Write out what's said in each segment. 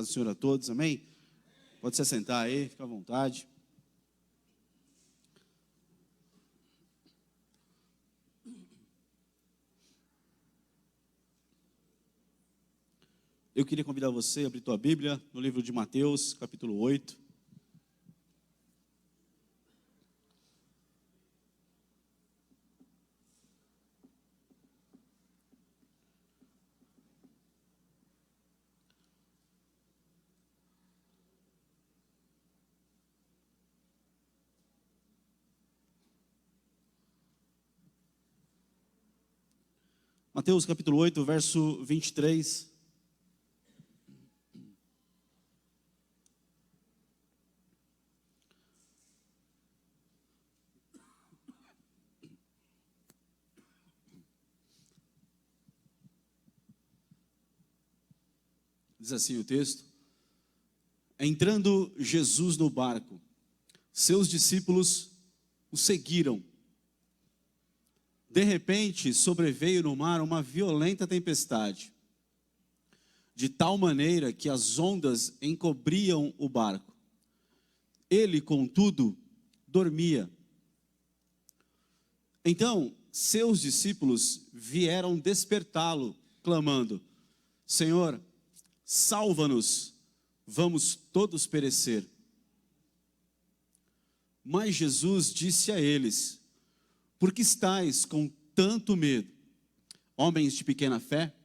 Paz do Senhor a todos, amém? Pode se assentar aí, fica à vontade. Eu queria convidar você a abrir tua Bíblia no livro de Mateus, capítulo 8. Mateus capítulo 8, verso 23. Diz assim o texto: entrando Jesus no barco, seus discípulos o seguiram. De repente, sobreveio no mar uma violenta tempestade, de tal maneira que as ondas encobriam o barco. Ele, contudo, dormia. Então, seus discípulos vieram despertá-lo, clamando: Senhor, salva-nos, vamos todos perecer. Mas Jesus disse a eles: por que estáis com tanto medo, homens de pequena fé?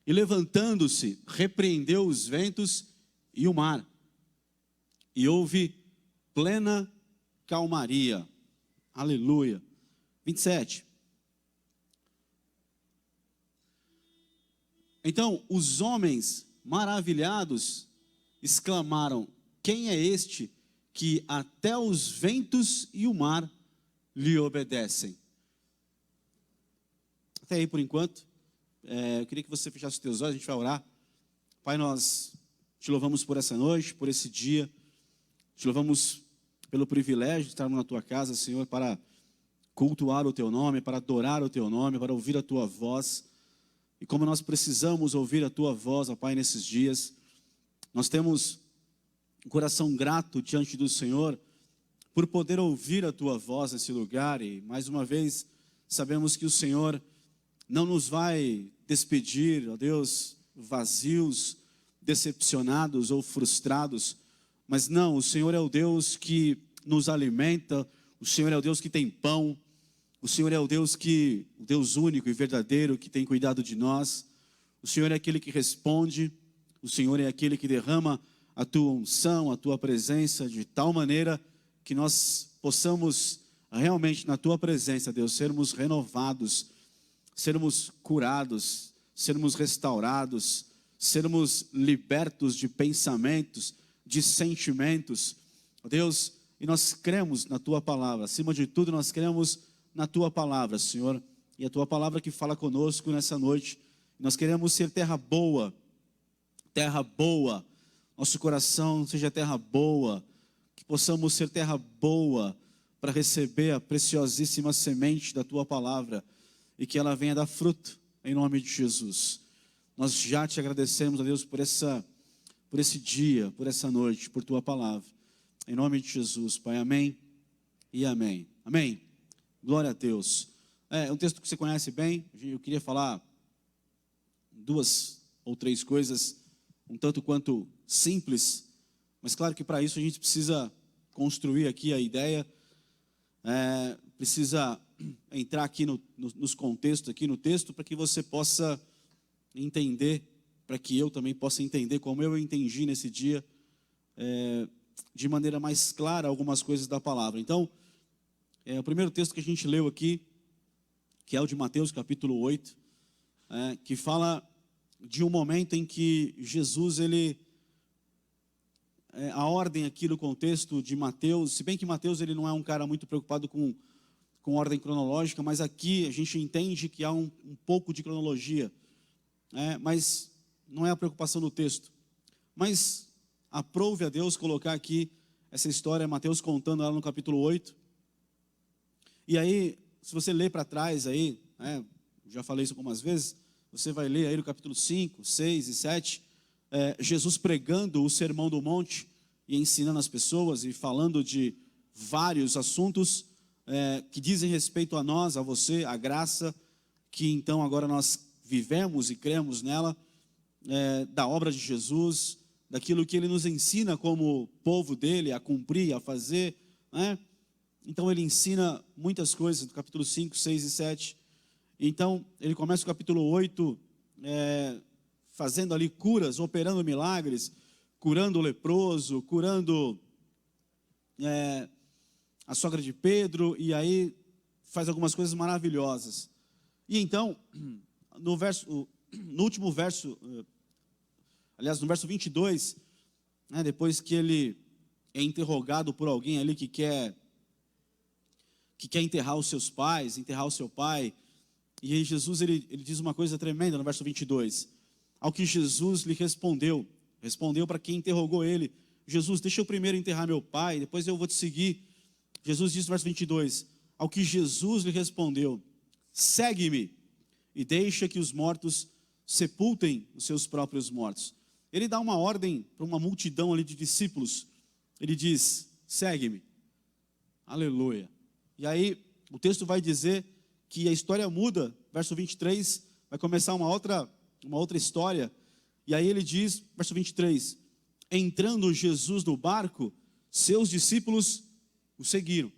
E levantando-se, repreendeu os ventos e o mar. E houve plena calmaria. Aleluia. 27. Então os homens maravilhados exclamaram: quem é este que até os ventos e o mar lhe obedecem? Até aí por enquanto. Eu queria que você fechasse os teus olhos, a gente vai orar. Pai, nós te louvamos por essa noite, por esse dia. Te louvamos pelo privilégio de estarmos na tua casa, Senhor, para cultuar o teu nome, para adorar o teu nome, para ouvir a tua voz. E como nós precisamos ouvir a tua voz, ó Pai, nesses dias, nós temos um coração grato diante do Senhor por poder ouvir a tua voz nesse lugar. E mais uma vez sabemos que o Senhor não nos vai despedir, ó Deus, vazios, decepcionados ou frustrados, mas não, o Senhor é o Deus que nos alimenta, o Senhor é o Deus que tem pão, o Senhor é o Deus único e verdadeiro que tem cuidado de nós, o Senhor é aquele que responde, o Senhor é aquele que derrama a tua unção, a tua presença, de tal maneira que nós possamos realmente na tua presença, Deus, sermos renovados, sermos curados, sermos restaurados, sermos libertos de pensamentos, de sentimentos, Deus, e nós cremos na tua palavra. Acima de tudo, nós cremos na tua palavra, Senhor, e a tua palavra que fala conosco nessa noite. Nós queremos ser terra boa, nosso coração seja terra boa, que possamos ser terra boa para receber a preciosíssima semente da tua palavra e que ela venha dar fruto em nome de Jesus. Nós já te agradecemos, ó Deus, por esse dia, por essa noite, por tua palavra. Em nome de Jesus, Pai, amém e amém. Amém. Glória a Deus. É um texto que você conhece bem. Eu queria falar 2 ou 3 coisas, um tanto quanto simples, mas claro que para isso a gente precisa construir aqui a ideia, precisa entrar aqui nos contextos, aqui no texto, para que você possa entender, para que eu também possa entender, como eu entendi nesse dia, de maneira mais clara algumas coisas da palavra. Então, o primeiro texto que a gente leu aqui, que é o de Mateus capítulo 8, que fala de um momento em que Jesus, a ordem aqui no contexto de Mateus, se bem que Mateus ele não é um cara muito preocupado com ordem cronológica, mas aqui a gente entende que há um pouco de cronologia, mas não é a preocupação do texto. Mas aprove a Deus colocar aqui essa história, Mateus contando ela no capítulo 8. E aí, se você ler para trás aí, já falei isso algumas vezes, você vai ler aí no capítulo 5, 6 e 7, Jesus pregando o Sermão do Monte e ensinando as pessoas e falando de vários assuntos que dizem respeito a nós, a você, a graça que então agora nós vivemos e cremos nela, da obra de Jesus, daquilo que Ele nos ensina como povo dEle a cumprir, a fazer, né? Então Ele ensina muitas coisas, no capítulo 5, 6 e 7. Então Ele começa o capítulo 8, fazendo ali curas, operando milagres, curando o leproso, curando a sogra de Pedro, e aí faz algumas coisas maravilhosas. E então, no último verso, aliás, no verso 22, depois que ele é interrogado por alguém ali que quer enterrar os seus pais, enterrar o seu pai, e aí Jesus ele diz uma coisa tremenda no verso 22, ao que Jesus lhe respondeu para quem interrogou ele: Jesus, deixa eu primeiro enterrar meu pai, depois eu vou te seguir. Jesus diz no verso 22, ao que Jesus lhe respondeu: segue-me e deixa que os mortos sepultem os seus próprios mortos. Ele dá uma ordem para uma multidão ali de discípulos. Ele diz: segue-me. Aleluia. E aí o texto vai dizer que a história muda. Verso 23 vai começar uma outra história. E aí ele diz, verso 23, entrando Jesus no barco, seus discípulos o seguiram.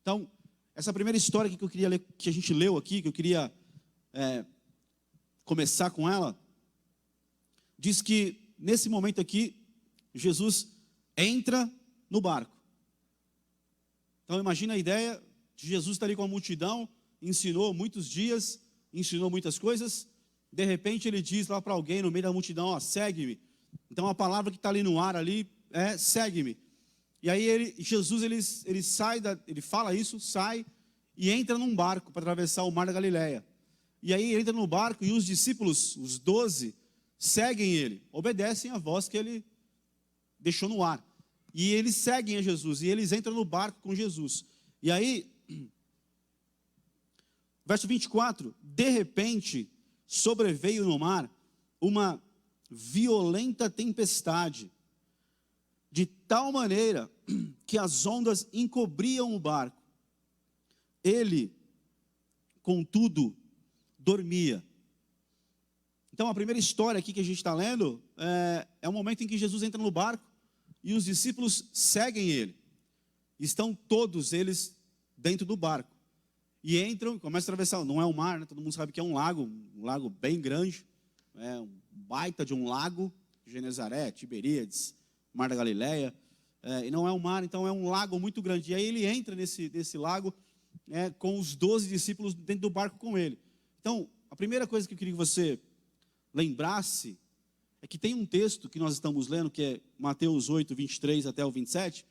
Então, essa primeira história que eu queria ler, que a gente leu aqui, que eu queria começar com ela, diz que nesse momento aqui, Jesus entra no barco. Então imagina a ideia de Jesus estar ali com a multidão, ensinou muitos dias, ensinou muitas coisas, de repente ele diz lá para alguém no meio da multidão: ó, segue-me. Então a palavra que está ali no ar ali é segue-me. E aí Jesus ele sai, ele fala isso, sai e entra num barco para atravessar o mar da Galileia. E aí ele entra no barco e os discípulos, os 12, seguem ele, obedecem a voz que ele deixou no ar. E eles seguem a Jesus, e eles entram no barco com Jesus. E aí, verso 24, de repente sobreveio no mar uma violenta tempestade, de tal maneira que as ondas encobriam o barco. Ele, contudo, dormia. Então a primeira história aqui que a gente está lendo é o momento em que Jesus entra no barco e os discípulos seguem ele. Estão todos eles dentro do barco. E entram, começam a atravessar, não é um mar, né? Todo mundo sabe que é um lago bem grande, um baita de um lago, Genezaré, Tiberíades, Mar da Galileia, e não é um mar, então é um lago muito grande. E aí ele entra nesse lago com os 12 discípulos dentro do barco com ele. Então, a primeira coisa que eu queria que você lembrasse é que tem um texto que nós estamos lendo, que é Mateus 8, 23 até o 27,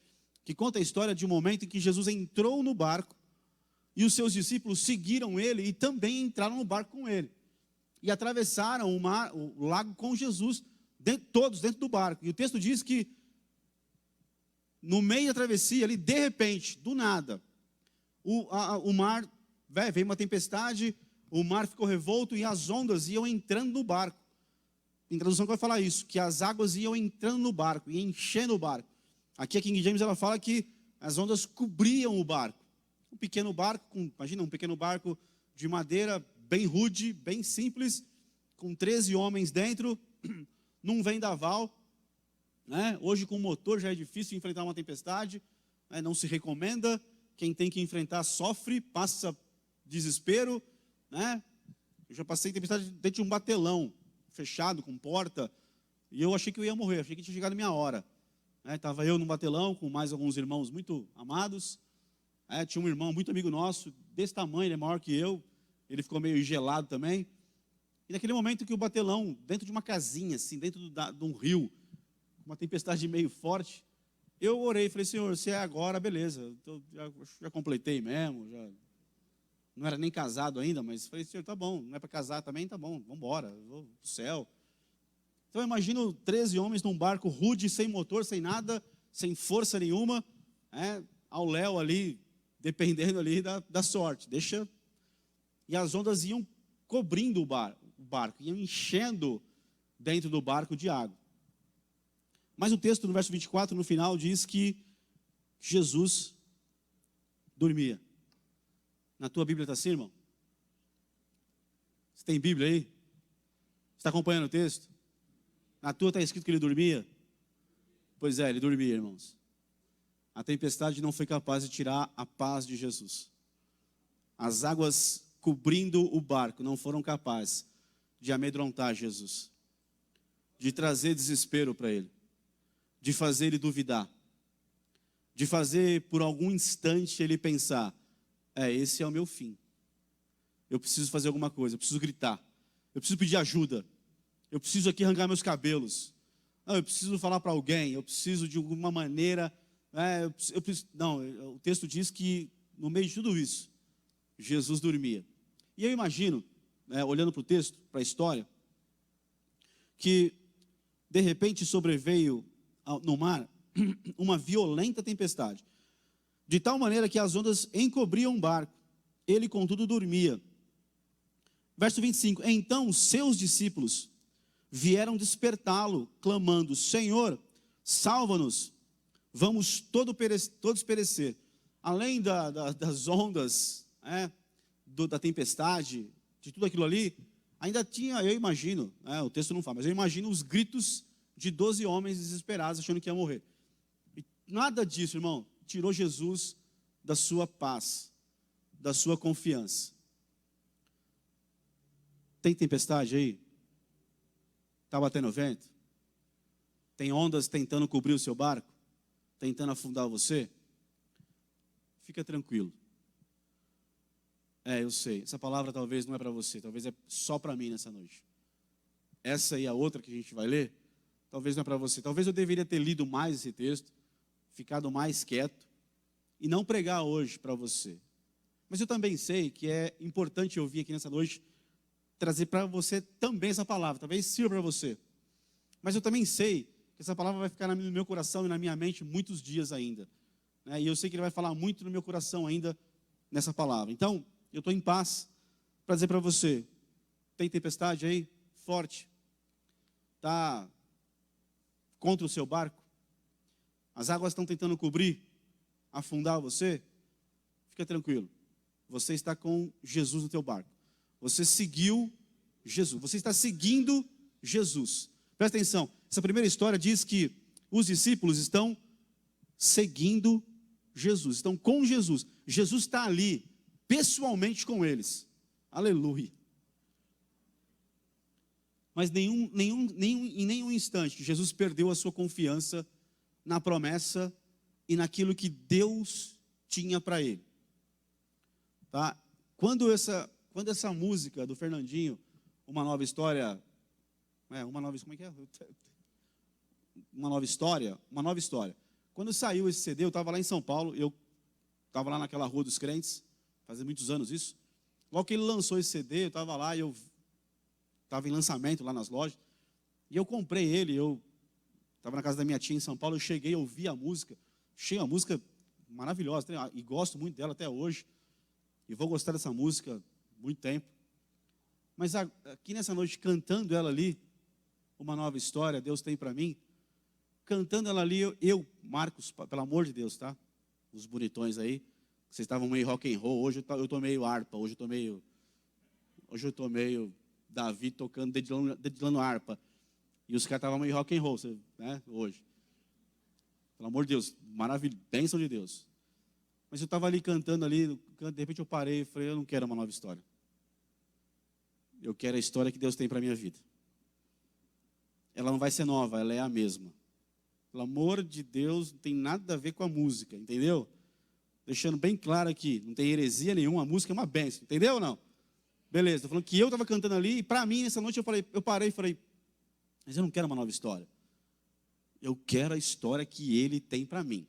que conta a história de um momento em que Jesus entrou no barco e os seus discípulos seguiram ele e também entraram no barco com ele. E atravessaram o lago com Jesus, todos dentro do barco. E o texto diz que no meio da travessia, ali, de repente, do nada, o mar, veio uma tempestade, o mar ficou revolto e as ondas iam entrando no barco. Tem tradução que vai falar isso, que as águas iam entrando no barco e enchendo o barco. Aqui a King James ela fala que as ondas cobriam o barco. Um pequeno barco, imagina um pequeno barco de madeira, bem rude, bem simples, com 13 homens dentro, num vendaval. Hoje com motor já é difícil enfrentar uma tempestade, não se recomenda. Quem tem que enfrentar sofre, passa desespero. Eu já passei tempestade dentro de um batelão, fechado, com porta, e eu achei que eu ia morrer, achei que tinha chegado a minha hora. Estava eu num batelão com mais alguns irmãos muito amados. Tinha um irmão muito amigo nosso, desse tamanho, ele é maior que eu, ele ficou meio gelado também. E naquele momento que o batelão, dentro de uma casinha, assim, dentro de um rio, uma tempestade meio forte, eu orei, falei: Senhor, se é agora, beleza, já completei mesmo, já não era nem casado ainda, mas falei: Senhor, tá bom, não é para casar também, tá bom, vamos embora, vou pro céu. Então eu imagino 13 homens num barco rude, sem motor, sem nada, sem força nenhuma, ao léu ali, dependendo ali da sorte, e as ondas iam cobrindo o barco, iam enchendo dentro do barco de água. Mas o texto, no verso 24, no final, diz que Jesus dormia. Na tua Bíblia está assim, irmão? Você tem Bíblia aí? Você está acompanhando o texto? Na tua está escrito que ele dormia? Pois é, ele dormia, irmãos. A tempestade não foi capaz de tirar a paz de Jesus. As águas cobrindo o barco não foram capazes de amedrontar Jesus, de trazer desespero para ele, de fazer ele duvidar, de fazer por algum instante ele pensar: esse é o meu fim. Eu preciso fazer alguma coisa, eu preciso gritar, eu preciso pedir ajuda, eu preciso aqui arrancar meus cabelos, eu preciso falar para alguém, eu preciso de alguma maneira, Não, o texto diz que no meio de tudo isso, Jesus dormia. E eu imagino, olhando para o texto, para a história, que de repente sobreveio no mar uma violenta tempestade, de tal maneira que as ondas encobriam o barco, ele contudo dormia. Verso 25, então os seus discípulos vieram despertá-lo, clamando: Senhor, salva-nos, vamos todos perecer. Além das ondas, da tempestade, de tudo aquilo ali, ainda tinha, eu imagino, o texto não fala, mas eu imagino os gritos de 12 homens desesperados, achando que ia morrer. E nada disso, irmão, tirou Jesus da sua paz, da sua confiança. Tem tempestade aí? Está batendo vento? Tem ondas tentando cobrir o seu barco? Tentando afundar você? Fica tranquilo. Eu sei, essa palavra talvez não é para você, talvez é só para mim nessa noite. Essa e a outra que a gente vai ler, talvez não é para você. Talvez eu deveria ter lido mais esse texto, ficado mais quieto, e não pregar hoje para você. Mas eu também sei que é importante eu vir aqui nessa noite, trazer para você também essa palavra, talvez sirva para você. Mas eu também sei que essa palavra vai ficar no meu coração e na minha mente muitos dias ainda. E eu sei que ele vai falar muito no meu coração ainda nessa palavra. Então, eu estou em paz para dizer para você: tem tempestade aí? Forte. Está contra o seu barco? As águas estão tentando cobrir, afundar você? Fica tranquilo. Você está com Jesus no teu barco. Você seguiu Jesus. Você está seguindo Jesus. Presta atenção. Essa primeira história diz que os discípulos estão seguindo Jesus. Estão com Jesus. Jesus está ali, pessoalmente com eles. Aleluia. Mas em nenhum instante Jesus perdeu a sua confiança na promessa e naquilo que Deus tinha para ele. Tá? Quando essa música do Fernandinho, Uma Nova História, Uma Nova História. Quando saiu esse CD, eu estava lá em São Paulo, eu estava lá naquela Rua dos Crentes, fazia muitos anos isso. Logo que ele lançou esse CD, eu estava lá, eu estava em lançamento lá nas lojas, e eu comprei ele, eu estava na casa da minha tia em São Paulo, eu cheguei, eu ouvi a música, achei uma música maravilhosa, e gosto muito dela até hoje, e vou gostar dessa música muito tempo. Mas aqui nessa noite, cantando ela ali, Uma Nova História, Deus tem para mim, cantando ela ali, Marcos, pelo amor de Deus, tá? Os bonitões aí, vocês estavam meio rock and roll, hoje eu estou meio harpa, hoje eu estou meio Davi tocando, dedilhando harpa, e os caras estavam meio rock and roll, né, hoje. Pelo amor de Deus, maravilha, bênção de Deus. Mas eu estava ali cantando ali, de repente eu parei e falei: eu não quero uma nova história. Eu quero a história que Deus tem para a minha vida. Ela não vai ser nova, ela é a mesma. Pelo amor de Deus, não tem nada a ver com a música, entendeu? Deixando bem claro aqui, não tem heresia nenhuma, a música é uma bênção, entendeu ou não? Beleza, estou falando que eu estava cantando ali, e para mim, nessa noite, eu parei e falei: mas eu não quero uma nova história. Eu quero a história que Ele tem para mim.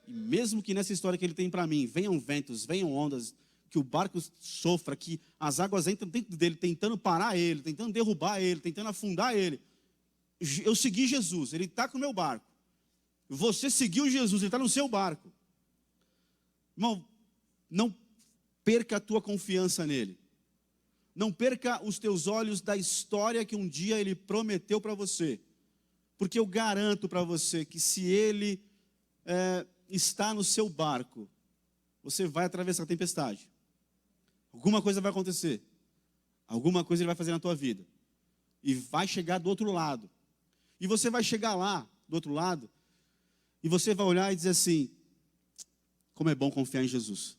E mesmo que nessa história que Ele tem para mim, venham ventos, venham ondas, que o barco sofra, que as águas entram dentro dele, tentando parar ele, tentando derrubar ele, tentando afundar ele. Eu segui Jesus, Ele está com o meu barco. Você seguiu Jesus, Ele está no seu barco. Irmão, não perca a tua confiança nele. Não perca os teus olhos da história que um dia Ele prometeu para você. Porque eu garanto para você que se Ele está no seu barco, você vai atravessar a tempestade. Alguma coisa vai acontecer. Alguma coisa Ele vai fazer na tua vida. E vai chegar do outro lado. E você vai chegar lá, do outro lado, e você vai olhar e dizer assim: como é bom confiar em Jesus.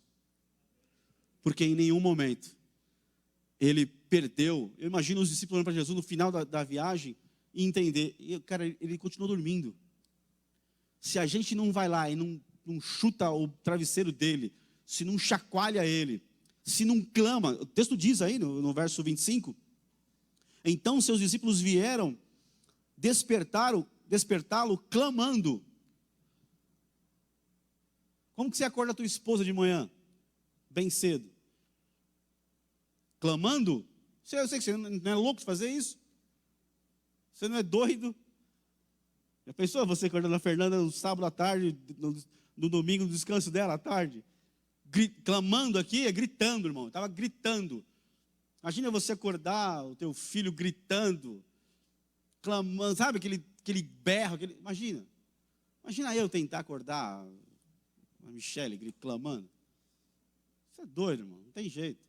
Porque em nenhum momento Ele perdeu. Eu imagino os discípulos olhando para Jesus no final da viagem e entender. E, cara, ele continuou dormindo. Se a gente não vai lá e não chuta o travesseiro dele, se não chacoalha ele, se não clama, o texto diz aí no verso 25, então seus discípulos vieram despertá-lo clamando. Como que você acorda a tua esposa de manhã? Bem cedo. Clamando? Eu sei que você não é louco de fazer isso. Você não é doido. Já pensou você acordando a Fernanda no sábado à tarde, no domingo, no descanso dela à tarde? Clamando aqui, gritando, irmão. Estava gritando. Imagina você acordar o teu filho gritando, clamando, sabe aquele berro, imagina eu tentar acordar a Michele clamando. Você é doido, irmão, não tem jeito.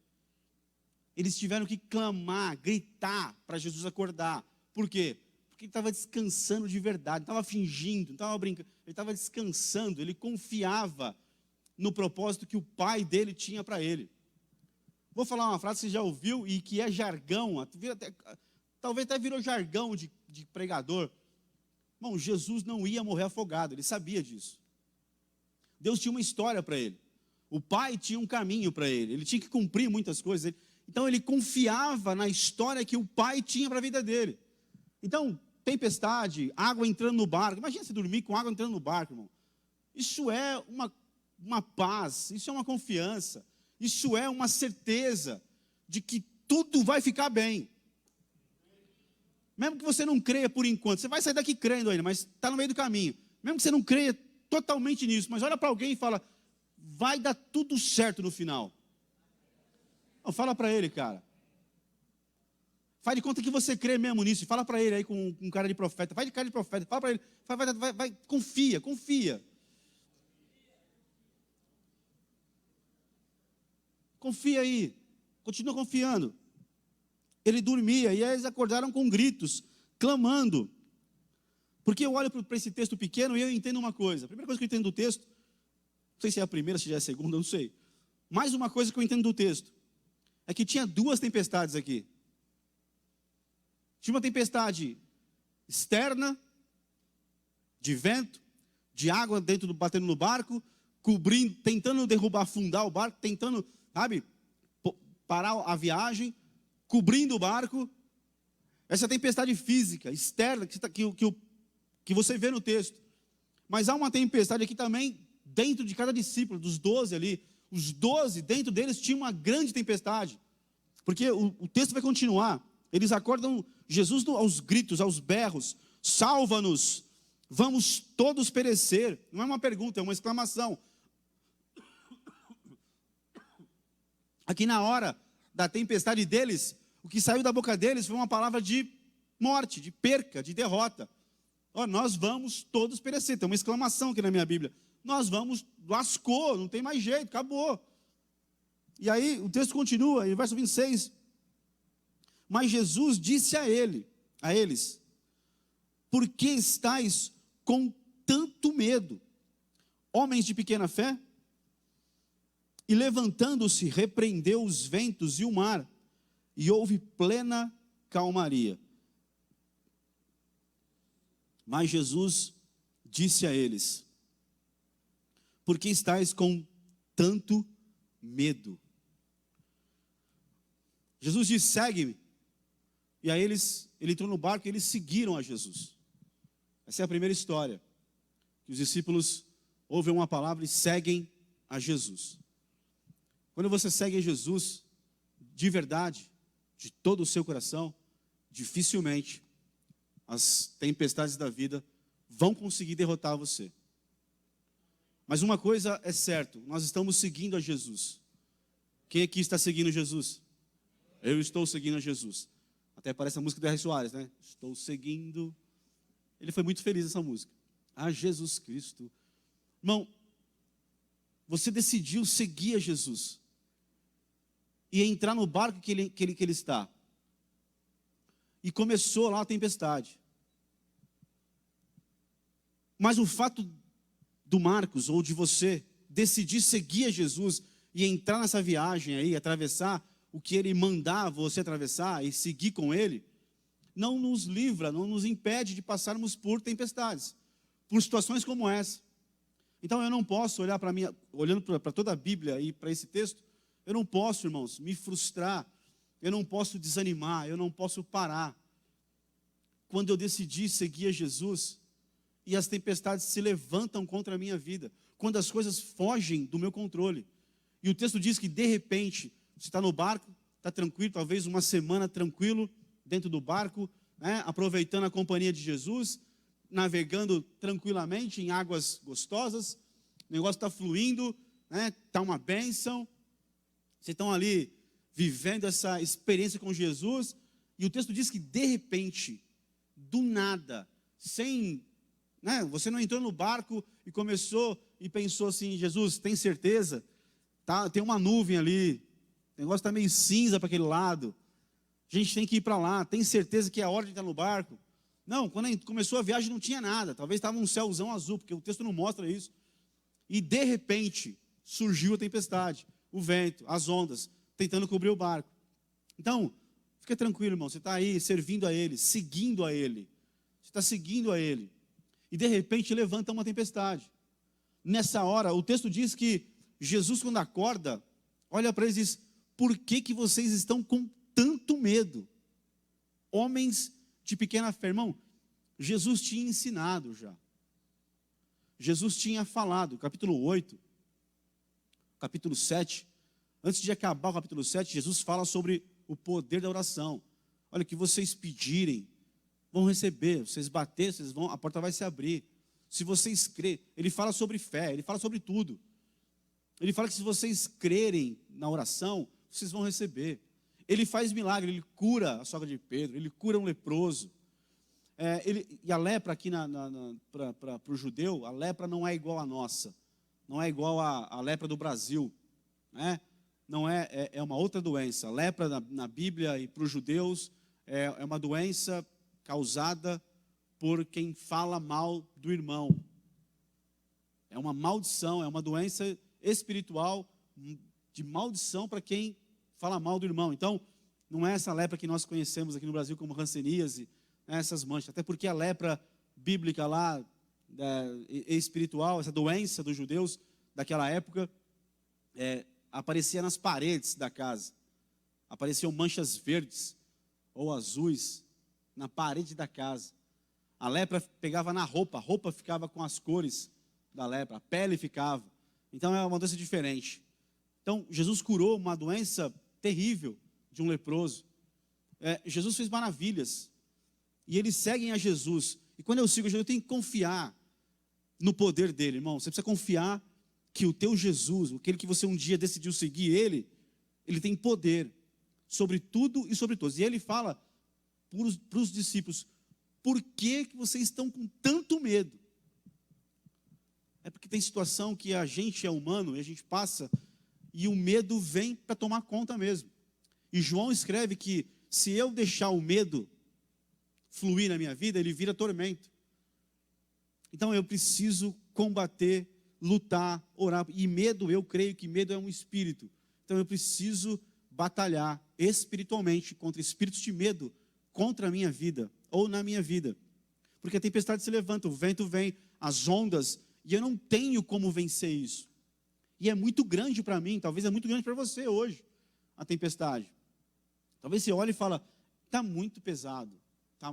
Eles tiveram que clamar, gritar para Jesus acordar. Por quê? Porque ele estava descansando de verdade, não estava fingindo, não estava brincando, ele estava descansando, ele confiava no propósito que o pai dele tinha para ele. Vou falar uma frase que você já ouviu e que é jargão, talvez até virou jargão de pregador. Bom, Jesus não ia morrer afogado, ele sabia disso. Deus tinha uma história para ele. O pai tinha um caminho para ele, ele tinha que cumprir muitas coisas. Então ele confiava na história que o pai tinha para a vida dele. Então, tempestade, água entrando no barco. Imagina você dormir com água entrando no barco, irmão. Isso é uma paz, isso é uma confiança. Isso é uma certeza de que tudo vai ficar bem. Mesmo que você não creia por enquanto, você vai sair daqui crendo ainda, mas está no meio do caminho. Mesmo que você não creia totalmente nisso, mas olha para alguém e fala: vai dar tudo certo no final. Não, fala para ele, cara. Faz de conta que você crê mesmo nisso. Fala para ele aí com cara de profeta. Faz de cara de profeta. Fala para ele. Vai, confia. Confia aí. Continua confiando. Ele dormia e aí eles acordaram com gritos, clamando. Porque eu olho para esse texto pequeno e eu entendo uma coisa. A primeira coisa que eu entendo do texto, não sei se é a primeira, se já é a segunda, não sei. Mais uma coisa que eu entendo do texto é que tinha duas tempestades aqui. Tinha uma tempestade externa, de vento, de água batendo no barco, cobrindo, tentando derrubar, afundar o barco, tentando, parar a viagem, cobrindo o barco. Essa tempestade física, externa, que você vê no texto. Mas há uma tempestade aqui também, dentro de cada discípulo, dos 12 ali. Os 12, dentro deles, tinha uma grande tempestade. Porque o texto vai continuar. Eles acordam Jesus aos gritos, aos berros: salva-nos, vamos todos perecer. Não é uma pergunta, é uma exclamação. Aqui na hora da tempestade deles, o que saiu da boca deles foi uma palavra de morte, de perca, de derrota. Nós vamos todos perecer. Tem uma exclamação aqui na minha Bíblia. Nós vamos, lascou, não tem mais jeito, acabou. E aí o texto continua, em verso 26. Mas Jesus disse a eles: por que estáis com tanto medo, homens de pequena fé? E levantando-se, repreendeu os ventos e o mar, e houve plena calmaria. Mas Jesus disse a eles: por que estáis com tanto medo? Jesus disse: segue-me. E aí ele entrou no barco e eles seguiram a Jesus. Essa é a primeira história. Que os discípulos ouvem uma palavra e seguem a Jesus. Quando você segue a Jesus, de verdade, de todo o seu coração, dificilmente as tempestades da vida vão conseguir derrotar você. Mas uma coisa é certa, nós estamos seguindo a Jesus. Quem aqui está seguindo Jesus? Eu estou seguindo a Jesus. Até parece a música do R. Soares, né? Estou seguindo. Ele foi muito feliz nessa música. A Jesus Cristo. Irmão, você decidiu seguir a Jesus e entrar no barco que ele está. E começou lá a tempestade. Mas o fato do Marcos, ou de você, decidir seguir a Jesus e entrar nessa viagem aí, atravessar o que ele mandar você atravessar e seguir com ele, não nos livra, não nos impede de passarmos por tempestades, por situações como essa. Então eu não posso olhar para mim, olhando para toda a Bíblia e para esse texto, eu não posso, irmãos, me frustrar, eu não posso desanimar, eu não posso parar. Quando eu decidi seguir a Jesus e as tempestades se levantam contra a minha vida, quando as coisas fogem do meu controle. E o texto diz que de repente, você está no barco, está tranquilo, talvez uma semana tranquilo dentro do barco, né, aproveitando a companhia de Jesus, navegando tranquilamente em águas gostosas, o negócio está fluindo, está uma bênção, vocês estão ali vivendo essa experiência com Jesus, e o texto diz que de repente, do nada, você não entrou no barco e começou e pensou assim, Jesus, tem certeza? Tem uma nuvem ali, o negócio está meio cinza para aquele lado, a gente tem que ir para lá, tem certeza que é a hora de entrar no barco? Não, quando a gente começou a viagem não tinha nada, talvez estava um céuzão azul, porque o texto não mostra isso. E de repente, surgiu a tempestade, o vento, as ondas, tentando cobrir o barco. Então, fica tranquilo, irmão, você está aí servindo a Ele, seguindo a Ele. Você está seguindo a Ele. E de repente levanta uma tempestade. Nessa hora, o texto diz que Jesus, quando acorda, olha para eles e diz, por que vocês estão com tanto medo? Homens de pequena fé, irmão, Jesus tinha ensinado já. Jesus tinha falado, capítulo 8, capítulo 7, antes de acabar o capítulo 7, Jesus fala sobre o poder da oração. Olha, o que vocês pedirem, vão receber, vocês baterem, a porta vai se abrir. Se vocês crerem, ele fala sobre fé, ele fala sobre tudo. Ele fala que se vocês crerem na oração, vocês vão receber. Ele faz milagre, ele cura a sogra de Pedro, ele cura um leproso. E a lepra aqui para o judeu, a lepra não é igual à nossa, não é igual à lepra do Brasil, né? Não é uma outra doença. A lepra na Bíblia e para os judeus é uma doença causada por quem fala mal do irmão. É uma maldição, é uma doença espiritual de maldição para quem fala mal do irmão. Então, não é essa lepra que nós conhecemos aqui no Brasil como hanseníase, essas manchas, até porque a lepra bíblica lá, espiritual, essa doença dos judeus daquela época, aparecia nas paredes da casa, apareciam manchas verdes ou azuis na parede da casa. A lepra pegava na roupa, a roupa ficava com as cores da lepra, a pele ficava. Então é uma doença diferente. Então Jesus curou uma doença terrível de um leproso. Jesus fez maravilhas. E eles seguem a Jesus. E quando eu sigo Jesus, eu tenho que confiar no poder dele, irmão. Você precisa confiar que o teu Jesus, aquele que você um dia decidiu seguir ele tem poder sobre tudo e sobre todos. E ele fala para os discípulos, por que vocês estão com tanto medo? É porque tem situação que a gente é humano e a gente passa e o medo vem para tomar conta mesmo. E João escreve que se eu deixar o medo fluir na minha vida, ele vira tormento. Então eu preciso combater, lutar, orar. E medo, eu creio que medo é um espírito. Então eu preciso batalhar espiritualmente contra espíritos de medo, contra a minha vida, ou na minha vida. Porque a tempestade se levanta, o vento vem, as ondas, e eu não tenho como vencer isso. E é muito grande para mim, talvez é muito grande para você hoje, a tempestade. Talvez você olhe e fala, está muito pesado,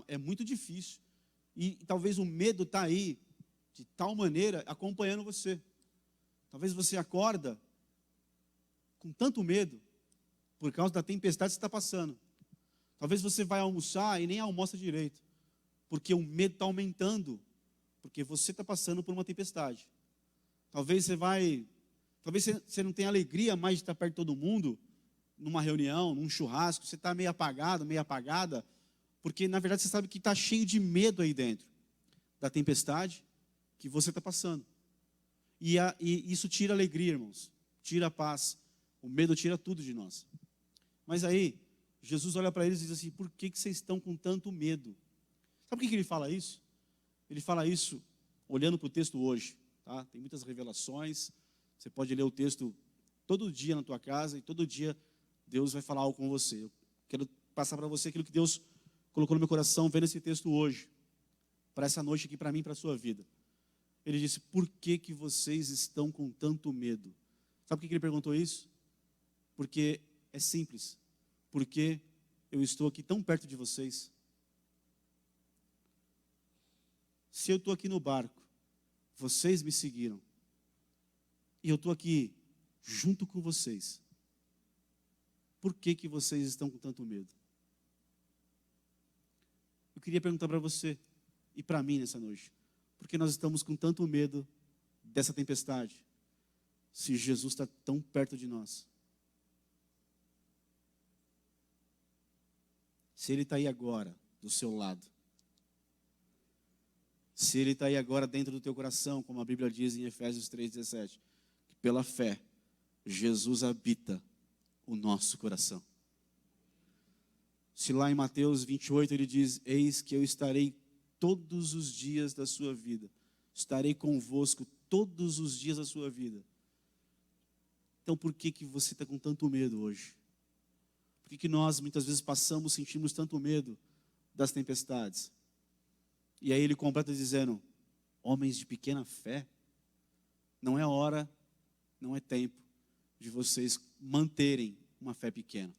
é muito difícil. E talvez o medo está aí, de tal maneira, acompanhando você. Talvez você acorda com tanto medo, por causa da tempestade que você está passando. Talvez você vai almoçar e nem almoça direito, porque o medo está aumentando, porque você está passando por uma tempestade. Talvez você não tenha alegria mais de estar perto de todo mundo, numa reunião, num churrasco, você está meio apagado, meio apagada, porque na verdade você sabe que está cheio de medo aí dentro da tempestade que você está passando. E isso tira a alegria, irmãos, tira a paz. O medo tira tudo de nós. Mas aí, Jesus olha para eles e diz assim: por que vocês estão com tanto medo? Sabe por que ele fala isso? Ele fala isso olhando para o texto hoje. Tá? Tem muitas revelações. Você pode ler o texto todo dia na tua casa e todo dia Deus vai falar algo com você. Eu quero passar para você aquilo que Deus colocou no meu coração vendo esse texto hoje, para essa noite aqui, para mim e para a sua vida. Ele disse: por que vocês estão com tanto medo? Sabe por que ele perguntou isso? Porque é simples. Porque eu estou aqui tão perto de vocês. Se eu estou aqui no barco, vocês me seguiram, e eu estou aqui junto com vocês, por que vocês estão com tanto medo? Eu queria perguntar para você e para mim nessa noite: por que nós estamos com tanto medo dessa tempestade, se Jesus está tão perto de nós? Se Ele está aí agora, do seu lado, se Ele está aí agora dentro do teu coração, como a Bíblia diz em Efésios 3,17, que pela fé, Jesus habita o nosso coração. Se lá em Mateus 28 ele diz: eis que eu estarei todos os dias da sua vida, estarei convosco todos os dias da sua vida. Então por que você está com tanto medo hoje? Por que nós muitas vezes sentimos tanto medo das tempestades? E aí ele completa dizendo: homens de pequena fé, não é hora, não é tempo de vocês manterem uma fé pequena.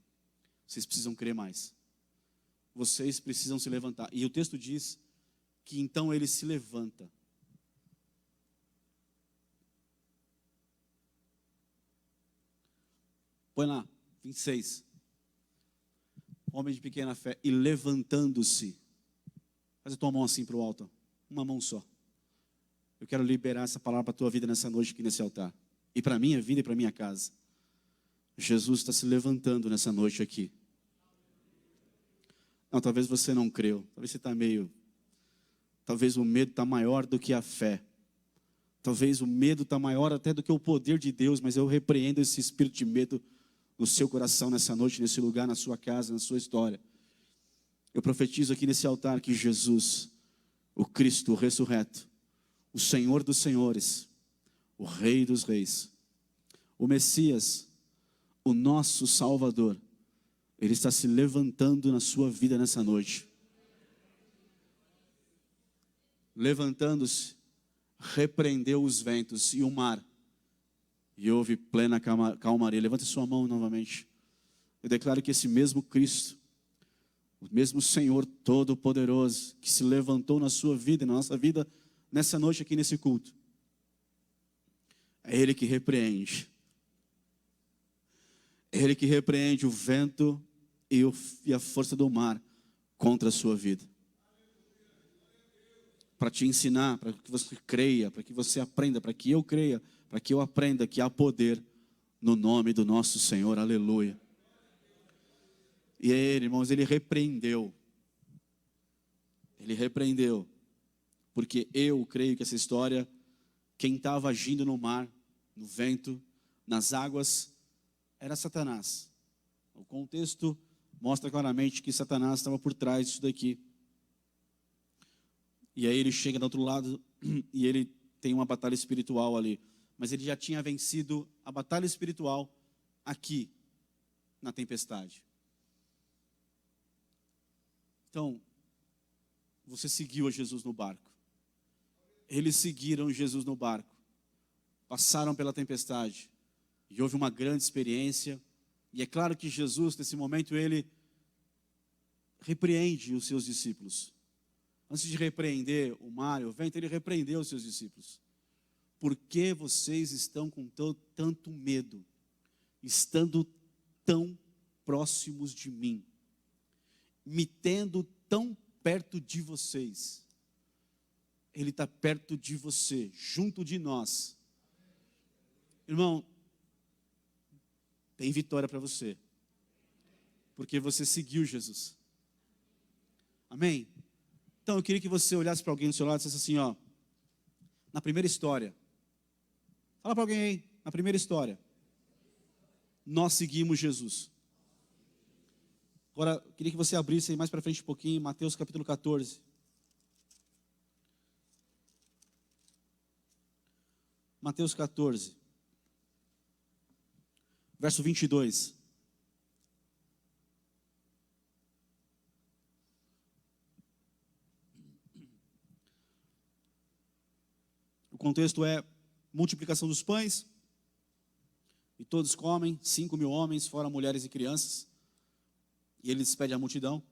Vocês precisam crer mais. Vocês precisam se levantar. E o texto diz que então ele se levanta. Põe lá, 26. Homem de pequena fé, e levantando-se. Faz a tua mão assim para o alto. Uma mão só. Eu quero liberar essa palavra para a tua vida nessa noite aqui nesse altar. E para a minha vida e para a minha casa. Jesus está se levantando nessa noite aqui. Não, talvez você não creu. Talvez você está meio... Talvez o medo está maior do que a fé. Talvez o medo está maior até do que o poder de Deus. Mas eu repreendo esse espírito de medo no seu coração nessa noite, nesse lugar, na sua casa, na sua história. Eu profetizo aqui nesse altar que Jesus, o Cristo, o ressurreto, o Senhor dos senhores, o Rei dos reis, o Messias, o nosso Salvador, Ele está se levantando na sua vida nessa noite. Levantando-se, repreendeu os ventos e o mar, e houve plena calmaria. Levante sua mão novamente. Eu declaro que esse mesmo Cristo, o mesmo Senhor Todo-Poderoso, que se levantou na sua vida e na nossa vida, nessa noite aqui nesse culto, é Ele que repreende. É Ele que repreende o vento e a força do mar contra a sua vida. Para te ensinar, para que você creia, para que você aprenda, para que eu creia, para que eu aprenda que há poder no nome do nosso Senhor. Aleluia. E Ele, irmãos, Ele repreendeu. Ele repreendeu. Porque eu creio que essa história, quem estava agindo no mar, no vento, nas águas, era Satanás. O contexto mostra claramente que Satanás estava por trás disso daqui. E aí ele chega do outro lado e ele tem uma batalha espiritual ali. Mas ele já tinha vencido a batalha espiritual aqui, na tempestade. Então, você seguiu a Jesus no barco. Eles seguiram Jesus no barco. Passaram pela tempestade. E houve uma grande experiência. E é claro que Jesus, nesse momento, Ele repreende os seus discípulos. Antes de repreender o mar e o vento, Ele repreendeu os seus discípulos. Por que vocês estão com tanto medo, estando tão próximos de mim, me tendo tão perto de vocês? Ele está perto de você, junto de nós. Irmão, tem vitória para você. Porque você seguiu Jesus. Amém? Então eu queria que você olhasse para alguém do seu lado e dissesse assim, ó, na primeira história. Fala para alguém aí, na primeira história. Nós seguimos Jesus. Agora, eu queria que você abrisse aí mais para frente um pouquinho, Mateus capítulo 14. Mateus 14, verso 22. O contexto é multiplicação dos pães, e todos comem, 5.000 homens, fora mulheres e crianças, e ele despede a multidão.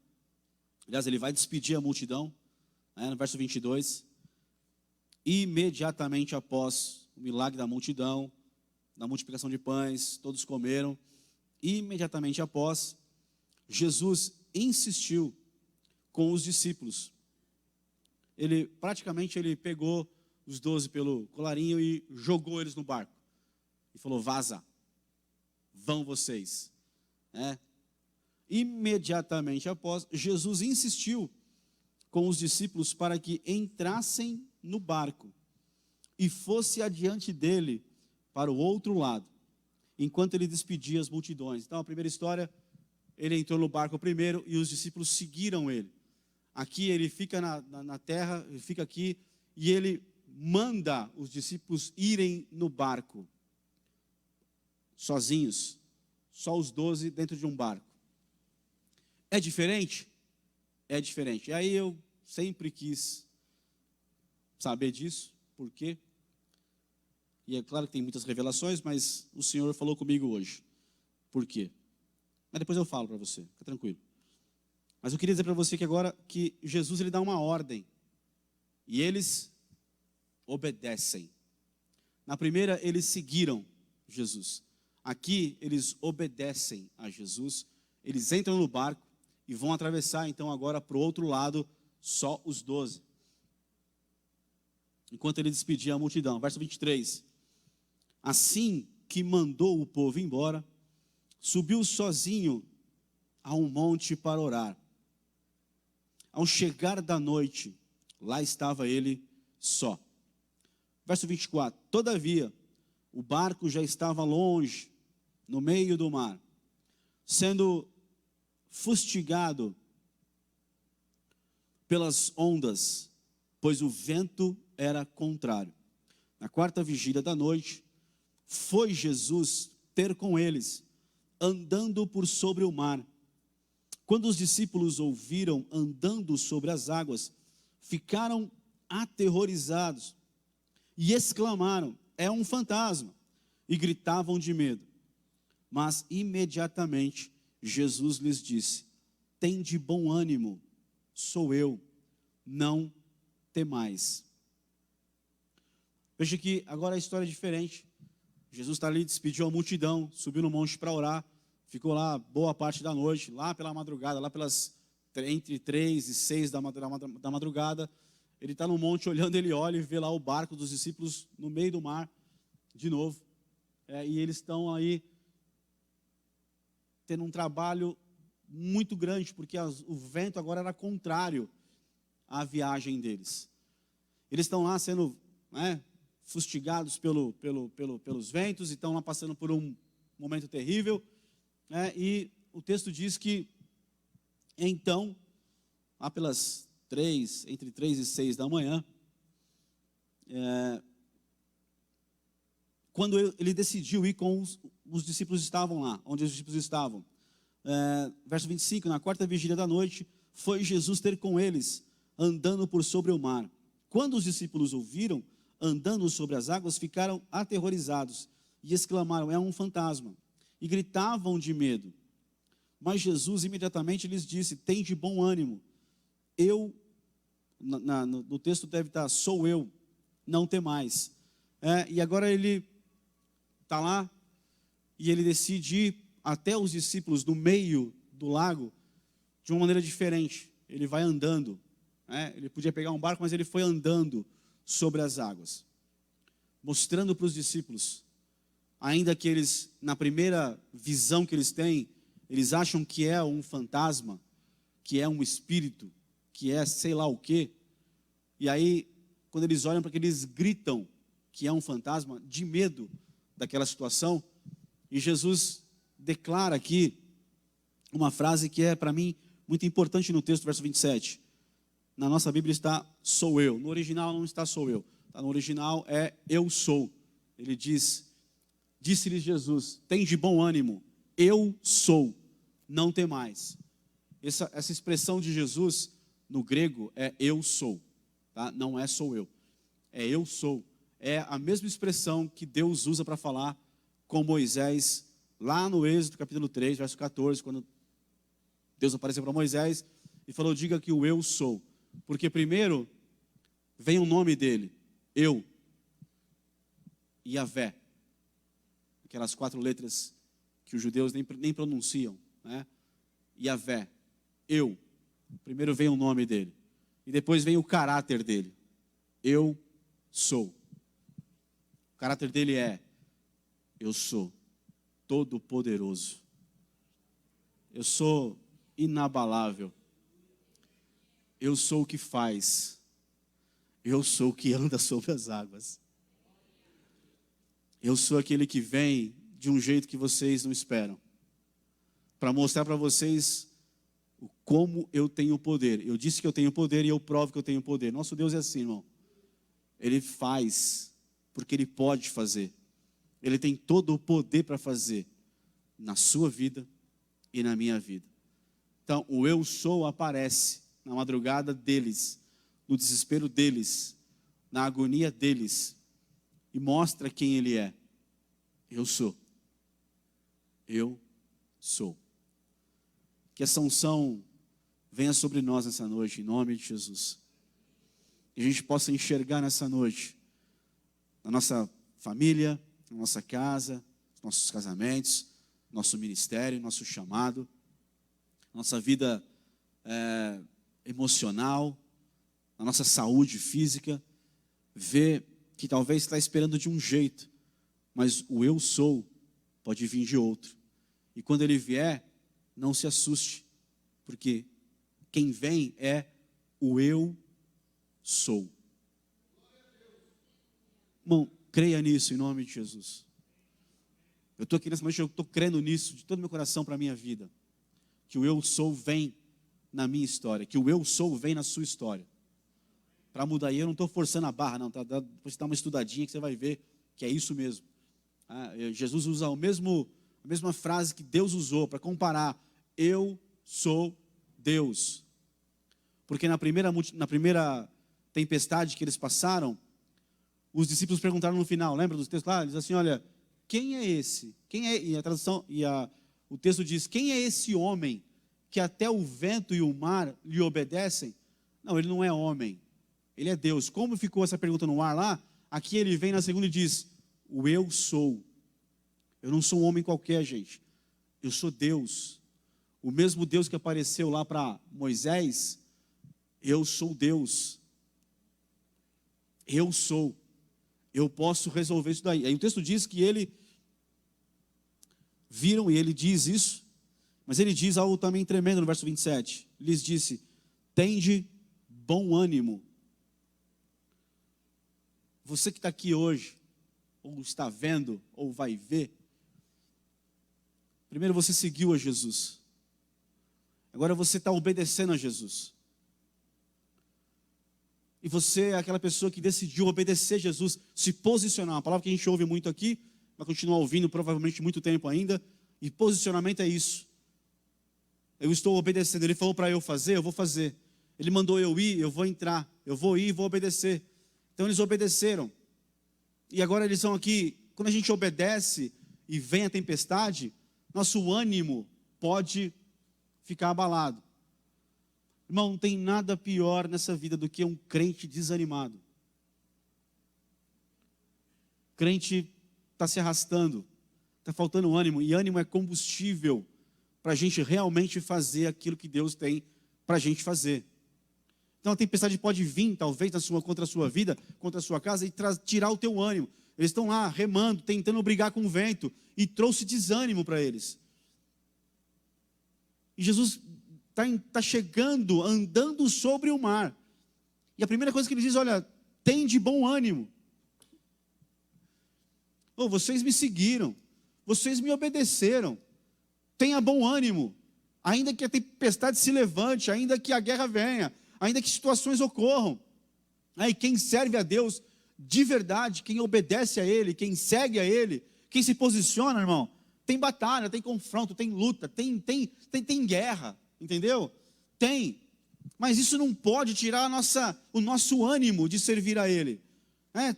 Aliás, ele vai despedir a multidão, no verso 22. Imediatamente após o milagre da multidão, da multiplicação de pães, todos comeram. Imediatamente após, Jesus insistiu com os discípulos. Ele pegou os 12 pelo colarinho e jogou eles no barco. E falou, vaza, vão vocês. Imediatamente após, Jesus insistiu com os discípulos para que entrassem no barco e fosse adiante dele para o outro lado, enquanto ele despedia as multidões. Então, a primeira história, ele entrou no barco primeiro e os discípulos seguiram ele. Aqui ele fica na terra, ele fica aqui e ele manda os discípulos irem no barco, sozinhos, só os 12 dentro de um barco. É diferente? É diferente. E aí eu sempre quis saber disso, por quê? E é claro que tem muitas revelações, mas o Senhor falou comigo hoje. Por quê? Mas depois eu falo para você, fica tranquilo. Mas eu queria dizer para você que agora que Jesus ele dá uma ordem e eles obedecem. Na primeira eles seguiram Jesus. Aqui eles obedecem a Jesus. Eles entram no barco e vão atravessar então agora para o outro lado, só os 12. Enquanto ele despedia a multidão. Verso 23. Assim que mandou o povo embora, subiu sozinho a um monte para orar. Ao chegar da noite, lá estava ele só. Verso 24. Todavia, o barco já estava longe, no meio do mar, sendo fustigado pelas ondas, pois o vento era contrário. Na quarta vigília da noite, foi Jesus ter com eles, andando por sobre o mar. Quando os discípulos ouviram andando sobre as águas, ficaram aterrorizados e exclamaram, é um fantasma, e gritavam de medo. Mas imediatamente Jesus lhes disse, tende bom ânimo, sou eu, não temais. Veja que agora a história é diferente. Jesus está ali, despediu a multidão, subiu no monte para orar, ficou lá boa parte da noite, lá pela madrugada, lá pelas entre 3 e 6 da madrugada, ele está no monte olhando, ele olha e vê lá o barco dos discípulos no meio do mar, de novo, e eles estão aí tendo um trabalho muito grande, porque o vento agora era contrário à viagem deles. Eles estão lá sendo fustigados pelos ventos, e estão lá passando por um momento terrível, e o texto diz que, então, lá pelas entre 3 e 6 da manhã, quando ele decidiu ir com os discípulos estavam lá, onde os discípulos estavam. Verso 25, na quarta vigília da noite, foi Jesus ter com eles, andando por sobre o mar. Quando os discípulos ouviram, andando sobre as águas, ficaram aterrorizados e exclamaram, é um fantasma, e gritavam de medo. Mas Jesus imediatamente lhes disse, tende bom ânimo, no texto deve estar, sou eu, não temais. E agora ele está lá, e ele decide ir até os discípulos no meio do lago, de uma maneira diferente. Ele vai andando, ele podia pegar um barco, mas ele foi andando sobre as águas, mostrando para os discípulos, ainda que eles, na primeira visão que eles têm, eles acham que é um fantasma, que é um espírito, que é sei lá o quê. E aí, quando eles olham para que eles gritam que é um fantasma, de medo daquela situação. E Jesus declara aqui uma frase que é, para mim, muito importante no texto, verso 27. Na nossa Bíblia está sou eu. No original não está sou eu. No original é eu sou. Ele diz, disse-lhes Jesus, tem de bom ânimo, eu sou, não temais. Essa expressão de Jesus no grego é eu sou, tá? Não é sou eu, é eu sou. É a mesma expressão que Deus usa para falar com Moisés, lá no Êxodo capítulo 3, verso 14, quando Deus apareceu para Moisés e falou, diga que o eu sou. Porque primeiro vem o nome dele, eu, Yahvé. Aquelas 4 letras que os judeus nem pronunciam, né? Yahvé, eu. Primeiro vem o nome dele. E depois vem o caráter dele. Eu sou. O caráter dele é, eu sou todo-poderoso. Eu sou inabalável. Eu sou o que faz. Eu sou o que anda sobre as águas. Eu sou aquele que vem de um jeito que vocês não esperam. Para mostrar para vocês como eu tenho poder. Eu disse que eu tenho poder e eu provo que eu tenho poder. Nosso Deus é assim, irmão. Ele faz porque Ele pode fazer. Ele tem todo o poder para fazer na sua vida e na minha vida. Então, o eu sou aparece na madrugada deles, no desespero deles, na agonia deles, e mostra quem Ele é. Eu sou. Eu sou. Que essa unção venha sobre nós nessa noite, em nome de Jesus. Que a gente possa enxergar nessa noite, na nossa família, na nossa casa, nossos casamentos, nosso ministério, nosso chamado, nossa vida emocional, na nossa saúde física, ver que talvez está esperando de um jeito, mas o eu sou pode vir de outro. E quando ele vier, não se assuste, porque quem vem é o eu sou. Irmão, creia nisso em nome de Jesus. Eu estou aqui nessa noite, eu estou crendo nisso de todo o meu coração para a minha vida. Que o eu sou vem na minha história, que o eu sou vem na sua história. Para mudar aí, eu não estou forçando a barra, não. Depois você dá uma estudadinha que você vai ver que é isso mesmo. Jesus usa a mesma frase que Deus usou para comparar. Eu sou Deus. Porque na primeira tempestade que eles passaram, os discípulos perguntaram no final, lembra dos textos lá? Eles assim, olha, quem é esse? Quem é? E a tradução, o texto diz, quem é esse homem que até o vento e o mar lhe obedecem? Não, ele não é homem, ele é Deus. Como ficou essa pergunta no ar lá? Aqui ele vem na segunda e diz, o eu sou. Eu não sou um homem qualquer, gente. Eu sou Deus. O mesmo Deus que apareceu lá para Moisés, eu sou Deus. Eu sou. Eu posso resolver isso daí. Aí o texto diz que viram, e ele diz isso, mas ele diz algo também tremendo no verso 27. Ele lhes disse, tende bom ânimo. Você que está aqui hoje, ou está vendo, ou vai ver, primeiro você seguiu a Jesus. Agora você está obedecendo a Jesus. E você é aquela pessoa que decidiu obedecer a Jesus, se posicionar. Uma palavra que a gente ouve muito aqui, vai continuar ouvindo provavelmente muito tempo ainda. E posicionamento é isso. Eu estou obedecendo. Ele falou para eu fazer, eu vou fazer. Ele mandou eu ir, eu vou entrar. Eu vou ir e vou obedecer. Então eles obedeceram. E agora eles são aqui. Quando a gente obedece e vem a tempestade, nosso ânimo pode ficar abalado. Irmão, não tem nada pior nessa vida do que um crente desanimado. Crente está se arrastando, está faltando ânimo, e ânimo é combustível para a gente realmente fazer aquilo que Deus tem para a gente fazer. Então a tempestade pode vir, talvez, contra a sua vida, contra a sua casa, e tirar o teu ânimo. Eles estão lá remando, tentando brigar com o vento, e trouxe desânimo para eles. E Jesus está chegando, andando sobre o mar. E a primeira coisa que ele diz, olha, tem de bom ânimo. Vocês me seguiram, vocês me obedeceram, tenha bom ânimo, ainda que a tempestade se levante, ainda que a guerra venha, ainda que situações ocorram. Aí quem serve a Deus de verdade, quem obedece a Ele, quem segue a Ele, quem se posiciona, irmão, tem batalha, tem confronto, tem luta, tem guerra, entendeu? Tem, mas isso não pode tirar o nosso ânimo de servir a Ele.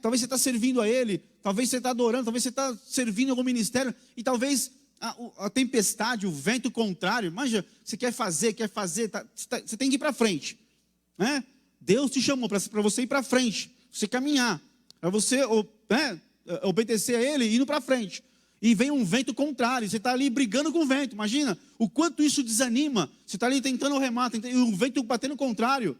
Talvez você está servindo a Ele, talvez você está adorando, talvez você está servindo algum ministério, e talvez a tempestade, o vento contrário, imagina, você quer fazer, você tem que ir para frente. Deus te chamou para você ir para frente, você caminhar, para você obedecer a Ele, indo para frente. E vem um vento contrário, você está ali brigando com o vento, imagina o quanto isso desanima. Você está ali tentando remar, e o vento batendo contrário.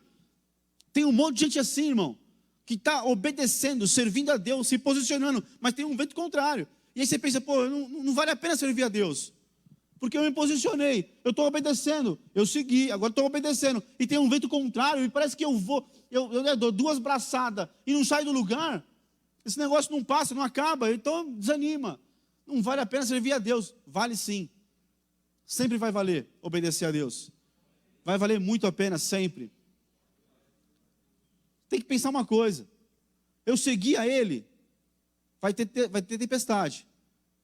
Tem um monte de gente assim, irmão, que está obedecendo, servindo a Deus, se posicionando, mas tem um vento contrário. E aí você pensa, não vale a pena servir a Deus, porque eu me posicionei, eu estou obedecendo, eu segui, agora estou obedecendo, e tem um vento contrário, e parece que eu dou 2 braçadas e não saio do lugar. Esse negócio não passa, não acaba, então desanima. Não vale a pena servir a Deus. Vale sim, sempre vai valer obedecer a Deus, vai valer muito a pena, sempre. Tem que pensar uma coisa, eu segui a Ele, vai ter tempestade.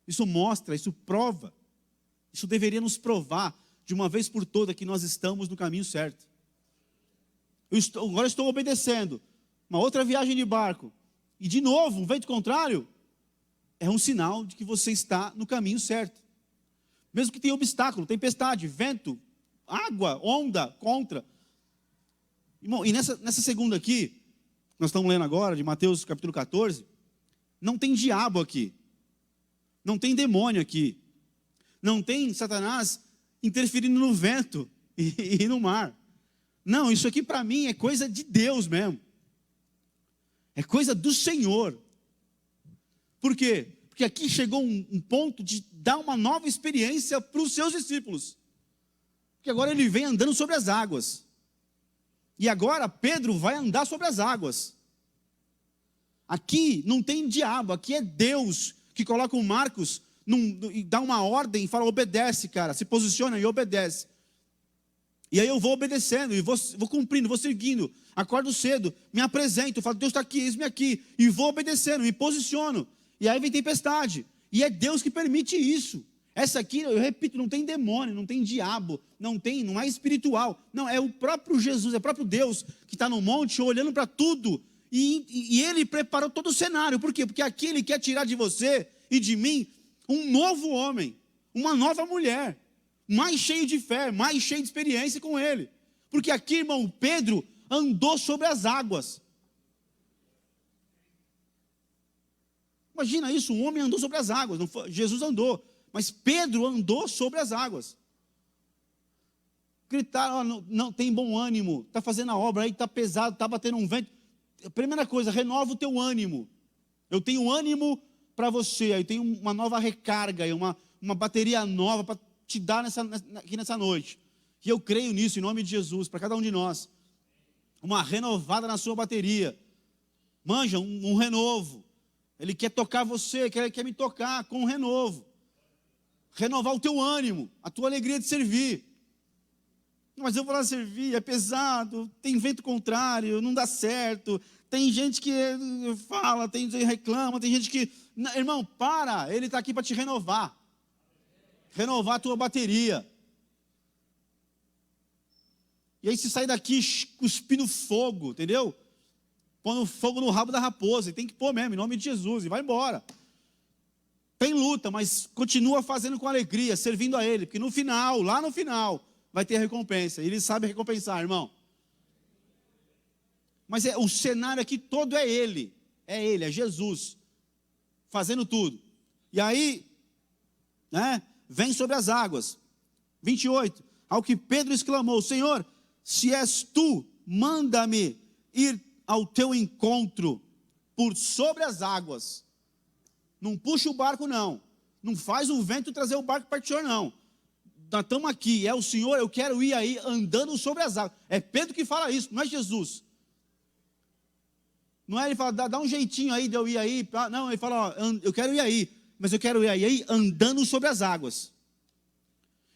Isso mostra, isso prova, isso deveria nos provar de uma vez por toda que nós estamos no caminho certo. Agora estou obedecendo, uma outra viagem de barco, e de novo um vento contrário, é um sinal de que você está no caminho certo. Mesmo que tenha obstáculo, tempestade, vento, água, onda, contra. Irmão, e nessa segunda aqui, nós estamos lendo agora, de Mateus capítulo 14, não tem diabo aqui, não tem demônio aqui, não tem Satanás interferindo no vento e no mar. Não, isso aqui para mim é coisa de Deus mesmo, é coisa do Senhor. Por quê? Porque aqui chegou um ponto de dar uma nova experiência para os seus discípulos, porque agora ele vem andando sobre as águas. E agora Pedro vai andar sobre as águas. Aqui não tem diabo, aqui é Deus que coloca o Marcos e dá uma ordem e fala, obedece, cara, se posiciona e obedece. E aí eu vou obedecendo, e vou cumprindo, vou seguindo, acordo cedo, me apresento, falo, Deus está aqui, eis-me aqui, e vou obedecendo, me posiciono. E aí vem tempestade, e é Deus que permite isso. Essa aqui, eu repito, não tem demônio, não tem diabo, não é espiritual. Não, é o próprio Jesus, é o próprio Deus que está no monte olhando para tudo. E Ele preparou todo o cenário. Por quê? Porque aqui Ele quer tirar de você e de mim um novo homem, uma nova mulher, mais cheio de fé, mais cheio de experiência com Ele. Porque aqui, irmão, Pedro andou sobre as águas. Imagina isso, um homem andou sobre as águas, Jesus andou. Mas Pedro andou sobre as águas. Gritaram, não tem bom ânimo, está fazendo a obra aí, está pesado, está batendo um vento. Primeira coisa, renova o teu ânimo. Eu tenho ânimo para você, eu tenho uma nova recarga, uma bateria nova para te dar aqui nessa noite. E eu creio nisso, em nome de Jesus, para cada um de nós. Uma renovada na sua bateria. Manja, um renovo. Ele quer tocar você, quer me tocar com um renovo. Renovar o teu ânimo, a tua alegria de servir. Mas eu vou lá servir, é pesado, tem vento contrário, não dá certo, tem gente que fala, tem gente que reclama, tem gente que... Não, irmão, para, Ele está aqui para te renovar. Renovar a tua bateria. E aí se sai daqui cuspindo fogo, entendeu? Pondo fogo no rabo da raposa, e tem que pôr mesmo, em nome de Jesus, e vai embora. Tem luta, mas continua fazendo com alegria, servindo a Ele, porque no final, lá no final, vai ter recompensa. Ele sabe recompensar, irmão. Mas o cenário aqui todo é Ele, é Jesus, fazendo tudo. E aí, vem sobre as águas. 28, ao que Pedro exclamou, Senhor, se és Tu, manda-me ir ao Teu encontro por sobre as águas. Não puxa o barco, não. Não faz o vento trazer o barco para ti, não. nós estamos aqui, é o Senhor, eu quero ir aí andando sobre as águas. É Pedro que fala isso, não é Jesus. Não é ele fala, dá um jeitinho aí de eu ir aí. Não, ele fala, ó, eu quero ir aí, mas eu quero ir aí andando sobre as águas.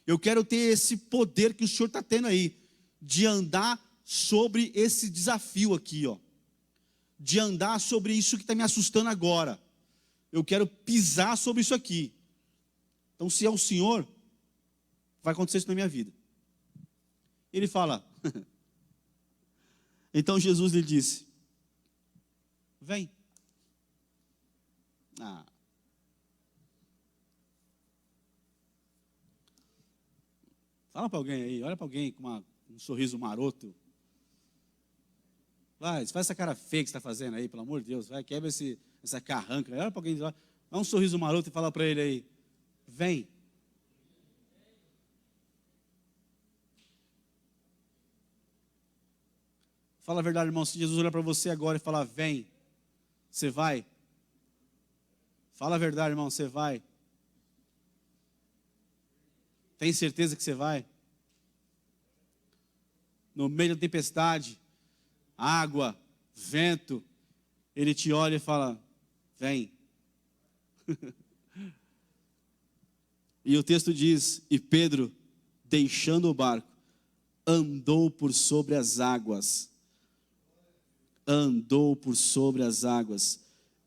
Eu quero ter esse poder que o Senhor está tendo aí, de andar sobre esse desafio aqui, ó. De andar sobre isso que está me assustando agora. Eu quero pisar sobre isso aqui. Então, se é o Senhor, vai acontecer isso na minha vida. Ele fala, então Jesus lhe disse, vem. Fala para alguém aí, olha para alguém com um sorriso maroto. Vai, faz essa cara feia que você está fazendo aí, pelo amor de Deus. Vai, quebra essa carranca. Olha para alguém, dá um sorriso maroto e fala para ele aí, vem. Fala a verdade, irmão, se Jesus olhar para você agora e falar, vem, você vai? Fala a verdade, irmão, você vai? Tem certeza que você vai? No meio da tempestade, água, vento, ele te olha e fala, vem. E o texto diz, e Pedro, deixando o barco, andou por sobre as águas. Andou por sobre as águas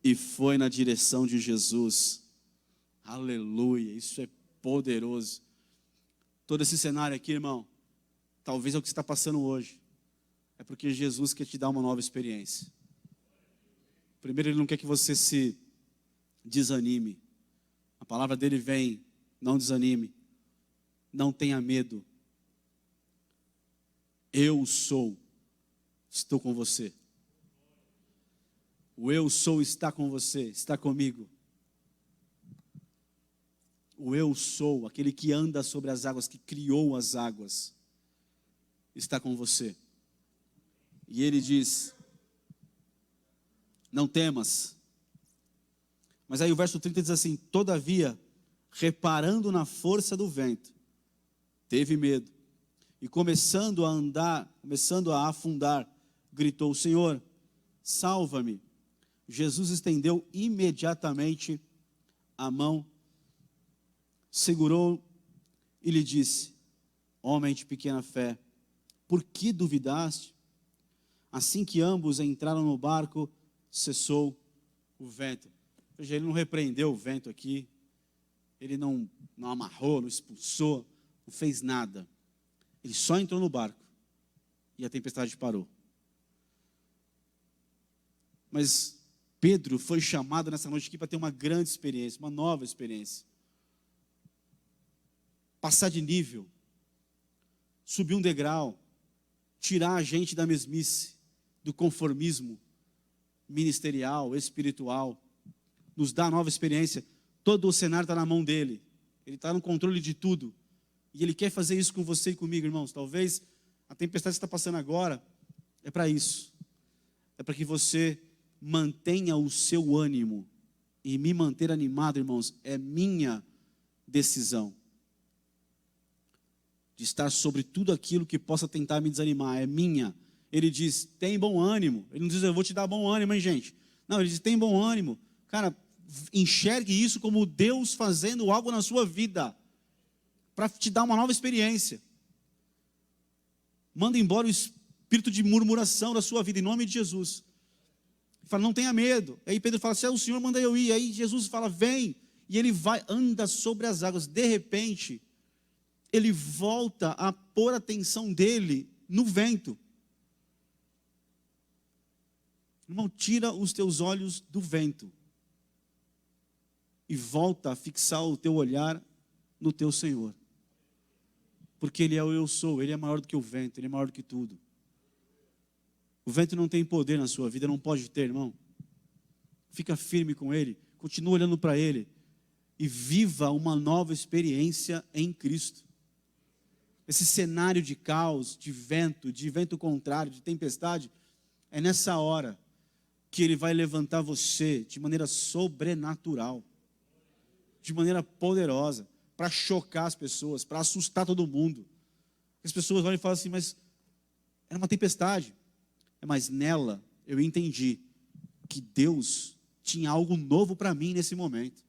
e foi na direção de Jesus. Aleluia, isso é poderoso. Todo esse cenário aqui, irmão, talvez é o que você está passando hoje. É porque Jesus quer te dar uma nova experiência. Primeiro, Ele não quer que você se desanime. A palavra dele vem, não desanime. Não tenha medo. Eu estou com você. O eu sou está com você, está comigo. O eu sou, aquele que anda sobre as águas, que criou as águas, está com você. E ele diz, não temas. Mas aí o verso 30 diz assim, todavia, reparando na força do vento, teve medo. E começando a afundar, gritou, Senhor, salva-me. Jesus estendeu imediatamente a mão, segurou e lhe disse, homem de pequena fé, por que duvidaste? Assim que ambos entraram no barco, cessou o vento. Veja, ele não repreendeu o vento aqui, ele não amarrou, não expulsou, não fez nada. Ele só entrou no barco e a tempestade parou. Mas Pedro foi chamado nessa noite aqui para ter uma grande experiência, uma nova experiência. Passar de nível, subir um degrau, tirar a gente da mesmice, do conformismo ministerial, espiritual, nos dar nova experiência. Todo o cenário está na mão dele, ele está no controle de tudo, e ele quer fazer isso com você e comigo, irmãos. Talvez a tempestade que está passando agora é para isso, é para que você mantenha o seu ânimo, e me manter animado, irmãos, é minha decisão, de estar sobre tudo aquilo que possa tentar me desanimar, é minha. Ele diz, tem bom ânimo, ele não diz, eu vou te dar bom ânimo, hein, gente, não, ele diz, tem bom ânimo, cara, enxergue isso como Deus fazendo algo na sua vida, para te dar uma nova experiência, manda embora o espírito de murmuração da sua vida, em nome de Jesus. Fala, não tenha medo. Aí Pedro fala, se é o Senhor, manda eu ir. Aí Jesus fala, vem. E ele vai, anda sobre as águas. De repente, ele volta a pôr a atenção dele no vento. Irmão, tira os teus olhos do vento. E volta a fixar o teu olhar no teu Senhor. Porque Ele é o eu sou, Ele é maior do que o vento, Ele é maior do que tudo. O vento não tem poder na sua vida, não pode ter, irmão. Fica firme com Ele, continua olhando para Ele e viva uma nova experiência em Cristo. Esse cenário de caos, de vento contrário, de tempestade, é nessa hora que Ele vai levantar você de maneira sobrenatural, de maneira poderosa. para chocar as pessoas, para assustar todo mundo. As pessoas olham e falam assim, mas era uma tempestade. Mas nela eu entendi que Deus tinha algo novo para mim nesse momento.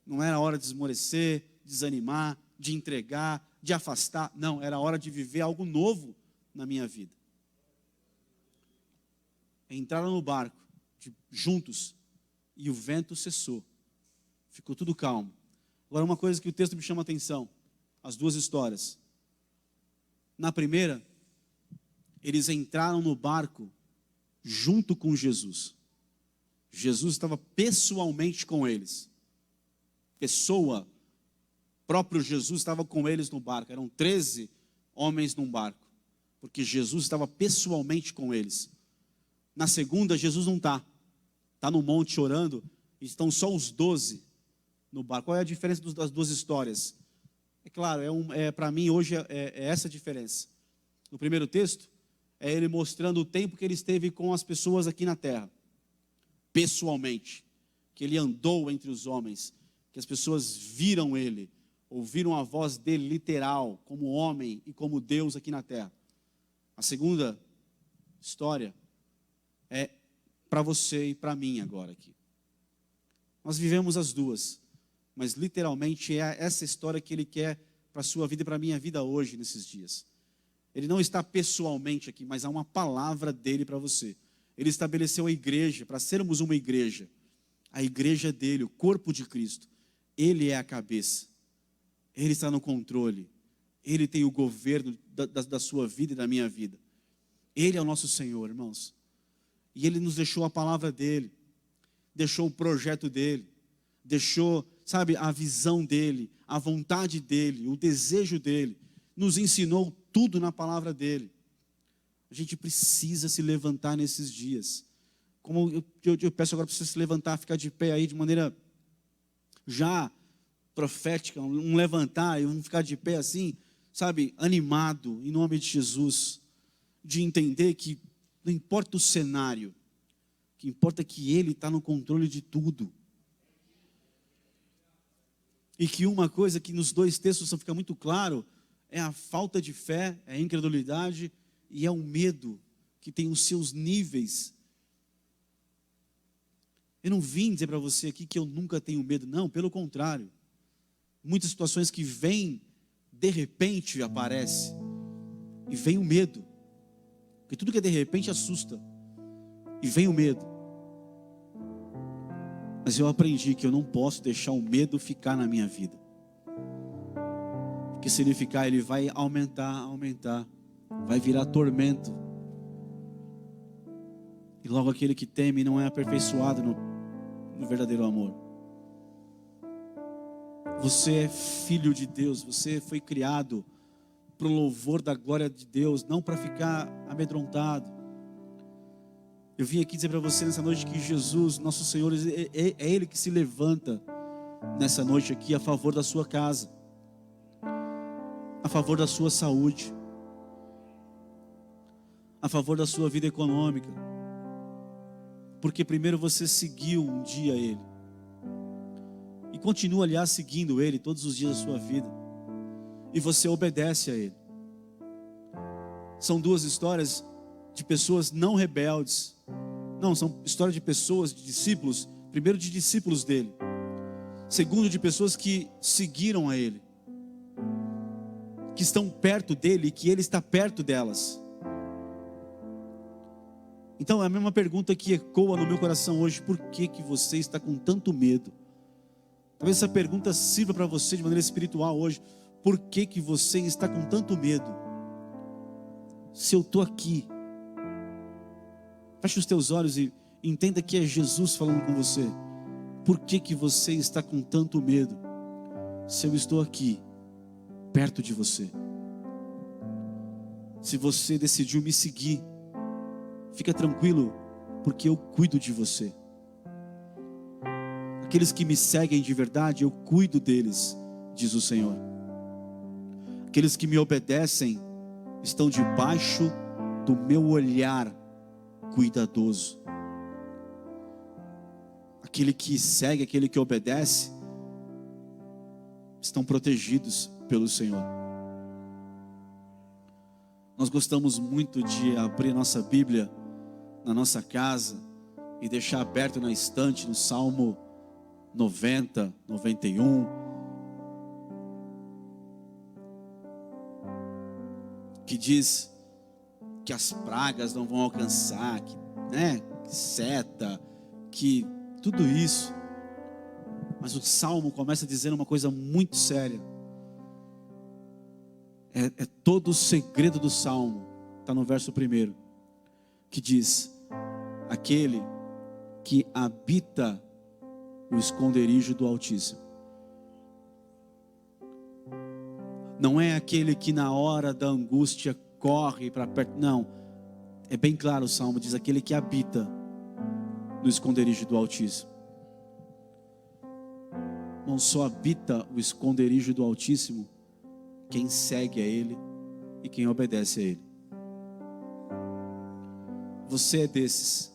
Não era hora de esmorecer, desanimar, de entregar, de afastar. Não, era hora de viver algo novo na minha vida. Entraram no barco, juntos, e o vento cessou. Ficou tudo calmo. Agora, uma coisa que o texto me chama a atenção, as duas histórias. Na primeira, eles entraram no barco junto com Jesus. Jesus estava pessoalmente com eles. Próprio Jesus estava com eles no barco. Eram 13 homens num barco, porque Jesus estava pessoalmente com eles. Na segunda, Jesus não está. Está no monte orando, e estão só os 12 no barco. Qual é a diferença das duas histórias? É claro, para mim hoje é essa a diferença. No primeiro texto, é ele mostrando o tempo que ele esteve com as pessoas aqui na terra, pessoalmente, que ele andou entre os homens, que as pessoas viram ele, ouviram a voz dele literal, como homem e como Deus aqui na terra. A segunda história é para você e para mim agora aqui. Nós vivemos as duas, mas literalmente é essa história que ele quer para a sua vida e para a minha vida hoje, nesses dias. Ele não está pessoalmente aqui, mas há uma palavra dele para você. Ele estabeleceu a igreja, para sermos uma igreja. A igreja dele, o corpo de Cristo. Ele é a cabeça. Ele está no controle. Ele tem o governo da sua vida e da minha vida. Ele é o nosso Senhor, irmãos. E ele nos deixou a palavra dele. Deixou o projeto dele. Deixou, sabe, a visão dele, a vontade dele, o desejo dele. Nos ensinou tudo na palavra dele. A gente precisa se levantar nesses dias. Como eu peço agora para você se levantar, ficar de pé aí de maneira já profética, um levantar e um ficar de pé assim, sabe, animado, em nome de Jesus, de entender que não importa o cenário, o que importa é que Ele está no controle de tudo. E que uma coisa que nos dois textos fica muito claro, é a falta de fé, é a incredulidade e é o medo, que tem os seus níveis. Eu não vim dizer para você aqui que eu nunca tenho medo, não, pelo contrário. Muitas situações que vêm, de repente aparece, e vem o medo, porque tudo que é de repente assusta, e vem o medo. Mas eu aprendi que eu não posso deixar o medo ficar na minha vida. Porque se ele ficar, ele vai aumentar, vai virar tormento. E logo aquele que teme não é aperfeiçoado no verdadeiro amor. Você é filho de Deus, você foi criado para o louvor da glória de Deus, não para ficar amedrontado. Eu vim aqui dizer para você nessa noite que Jesus, nosso Senhor, é Ele que se levanta nessa noite aqui a favor da sua casa, a favor da sua saúde, a favor da sua vida econômica. Porque primeiro você seguiu um dia Ele, e continua, aliás, seguindo Ele todos os dias da sua vida, e você obedece a Ele. São duas histórias de pessoas não rebeldes. Não, são histórias de pessoas, de discípulos. Primeiro de discípulos dele. Segundo de pessoas que seguiram a Ele, que estão perto dele e que Ele está perto delas. Então é a mesma pergunta que ecoa no meu coração hoje: por que você está com tanto medo? Talvez essa pergunta sirva para você de maneira espiritual hoje. Por que você está com tanto medo? Se eu estou aqui, feche os teus olhos e entenda que é Jesus falando com você. Por que você está com tanto medo? Se eu estou aqui, perto de você. Se você decidiu me seguir, fica tranquilo, porque eu cuido de você. Aqueles que me seguem de verdade, eu cuido deles, diz o Senhor. Aqueles que me obedecem estão debaixo do meu olhar cuidadoso. Aquele que segue, aquele que obedece, estão protegidos pelo Senhor. Nós gostamos muito de abrir nossa Bíblia na nossa casa e deixar aberto na estante no Salmo 90, 91, que diz que as pragas não vão alcançar, que seta, que tudo isso. Mas o Salmo começa dizendo uma coisa muito séria. É todo o segredo do Salmo, está no verso 1, que diz: aquele que habita o esconderijo do Altíssimo. Não é aquele que na hora da angústia corre para perto, não. É bem claro, o Salmo diz: aquele que habita no esconderijo do Altíssimo. Não só habita o esconderijo do Altíssimo quem segue a Ele e quem obedece a Ele. Você é desses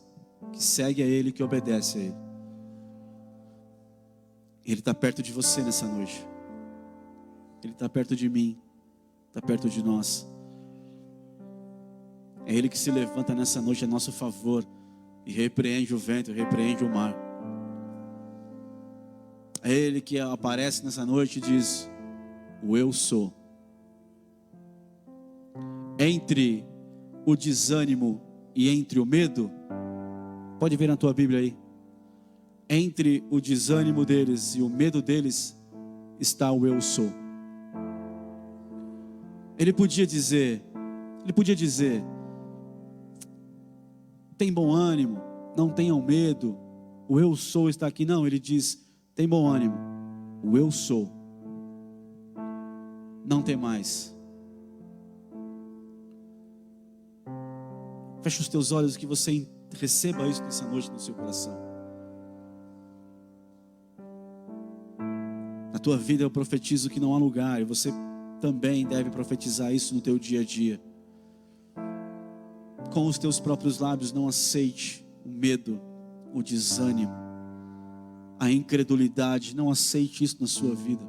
que segue a Ele e que obedece a Ele. Ele está perto de você nessa noite. Ele está perto de mim, está perto de nós. É Ele que se levanta nessa noite a nosso favor e repreende o vento, repreende o mar. É Ele que aparece nessa noite e diz: o eu sou. Entre o desânimo e entre o medo, pode ver na tua Bíblia aí, entre o desânimo deles e o medo deles está o eu sou. Ele podia dizer, tem bom ânimo, não tenham medo, o eu sou está aqui. Não, ele diz: tem bom ânimo, o eu sou, não tem mais. Feche os teus olhos, que você receba isso nessa noite no seu coração. Na tua vida eu profetizo que não há lugar, e você também deve profetizar isso no teu dia a dia. Com os teus próprios lábios, não aceite o medo, o desânimo, a incredulidade. Não aceite isso na sua vida.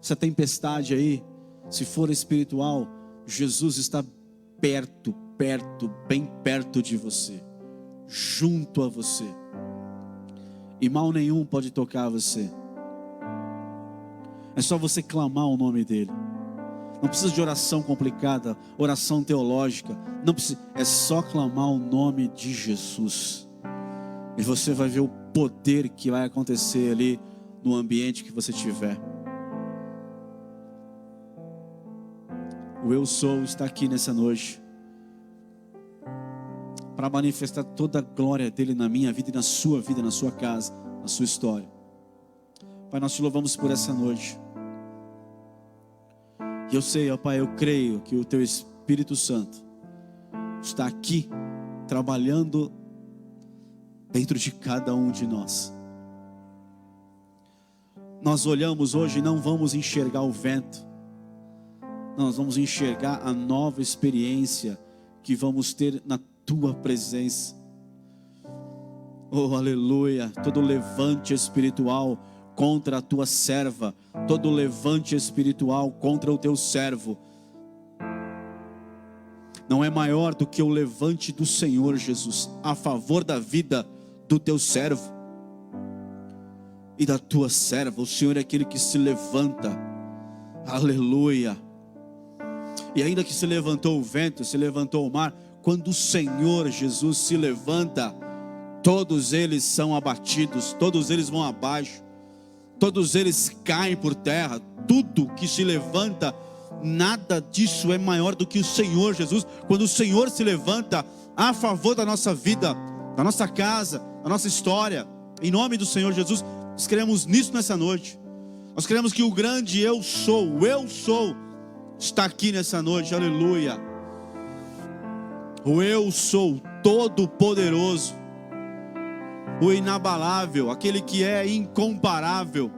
Essa tempestade aí, se for espiritual, Jesus está perto, bem perto de você, junto a você, e mal nenhum pode tocar você. É só você clamar o nome dele. Não precisa de oração complicada, oração teológica. Não precisa, é só clamar o nome de Jesus. E você vai ver o poder que vai acontecer ali no ambiente que você estiver. O eu sou está aqui nessa noite para manifestar toda a glória dele na minha vida e na sua casa, na sua história. Pai, nós te louvamos por essa noite. E eu sei, ó Pai, eu creio que o teu Espírito Santo está aqui trabalhando dentro de cada um de nós. Nós olhamos hoje e não vamos enxergar o vento. Nós vamos enxergar a nova experiência que vamos ter na tua presença. Oh, aleluia. Todo levante espiritual contra a tua serva, todo levante espiritual contra o teu servo, não é maior do que o levante do Senhor Jesus a favor da vida do teu servo e da tua serva. O Senhor é aquele que se levanta, aleluia. E ainda que se levantou o vento, se levantou o mar, quando o Senhor Jesus se levanta, todos eles são abatidos, todos eles vão abaixo, todos eles caem por terra. Tudo que se levanta, nada disso é maior do que o Senhor Jesus. Quando o Senhor se levanta a favor da nossa vida, da nossa casa, da nossa história, em nome do Senhor Jesus, nós cremos nisso nessa noite. Nós cremos que o grande eu sou, está aqui nessa noite, aleluia. O eu sou todo poderoso, o inabalável, aquele que é incomparável,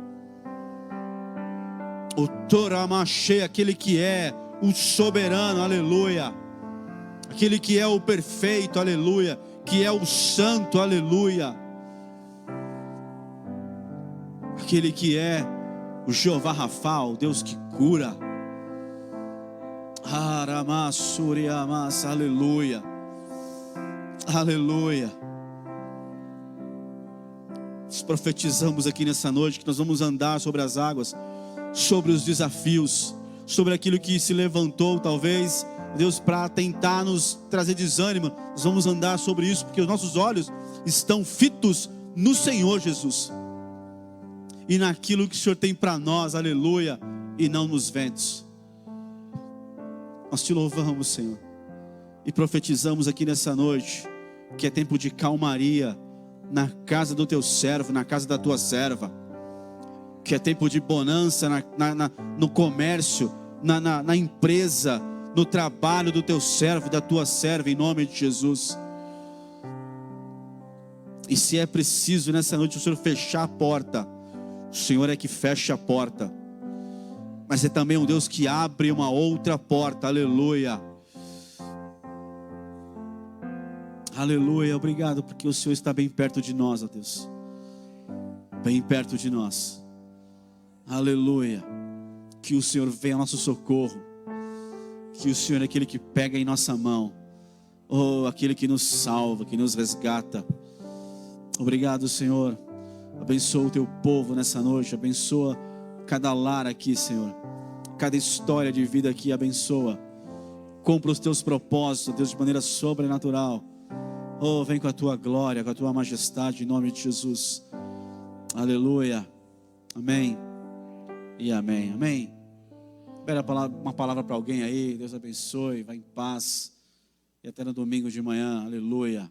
o Toramachê, aquele que é o soberano, aleluia, aquele que é o perfeito, aleluia, que é o santo, aleluia, aquele que é o Jeová Rafa, o Deus que cura. Aleluia, aleluia. Nós profetizamos aqui nessa noite que nós vamos andar sobre as águas, sobre os desafios, sobre aquilo que se levantou talvez, Deus, para tentar nos trazer desânimo. Nós vamos andar sobre isso, porque os nossos olhos estão fitos no Senhor Jesus e naquilo que o Senhor tem para nós, aleluia, e não nos ventos. Nós te louvamos, Senhor, e profetizamos aqui nessa noite que é tempo de calmaria na casa do teu servo, na casa da tua serva, que é tempo de bonança no comércio, na empresa, no trabalho do teu servo, da tua serva, em nome de Jesus. E se é preciso nessa noite o Senhor fechar a porta, o Senhor é que fecha a porta, mas é também um Deus que abre uma outra porta, aleluia, aleluia. Obrigado porque o Senhor está bem perto de nós, ó Deus, bem perto de nós, aleluia. Que o Senhor venha ao nosso socorro, que o Senhor é aquele que pega em nossa mão, aquele que nos salva, que nos resgata. Obrigado, Senhor. Abençoa o teu povo nessa noite, abençoa cada lar aqui, Senhor, cada história de vida aqui, abençoa. Cumpra os teus propósitos, Deus, de maneira sobrenatural. Vem com a tua glória, com a tua majestade, em nome de Jesus. Aleluia. Amém e amém. Amém. Espera uma palavra para alguém aí. Deus abençoe, vá em paz, e até no domingo de manhã. Aleluia.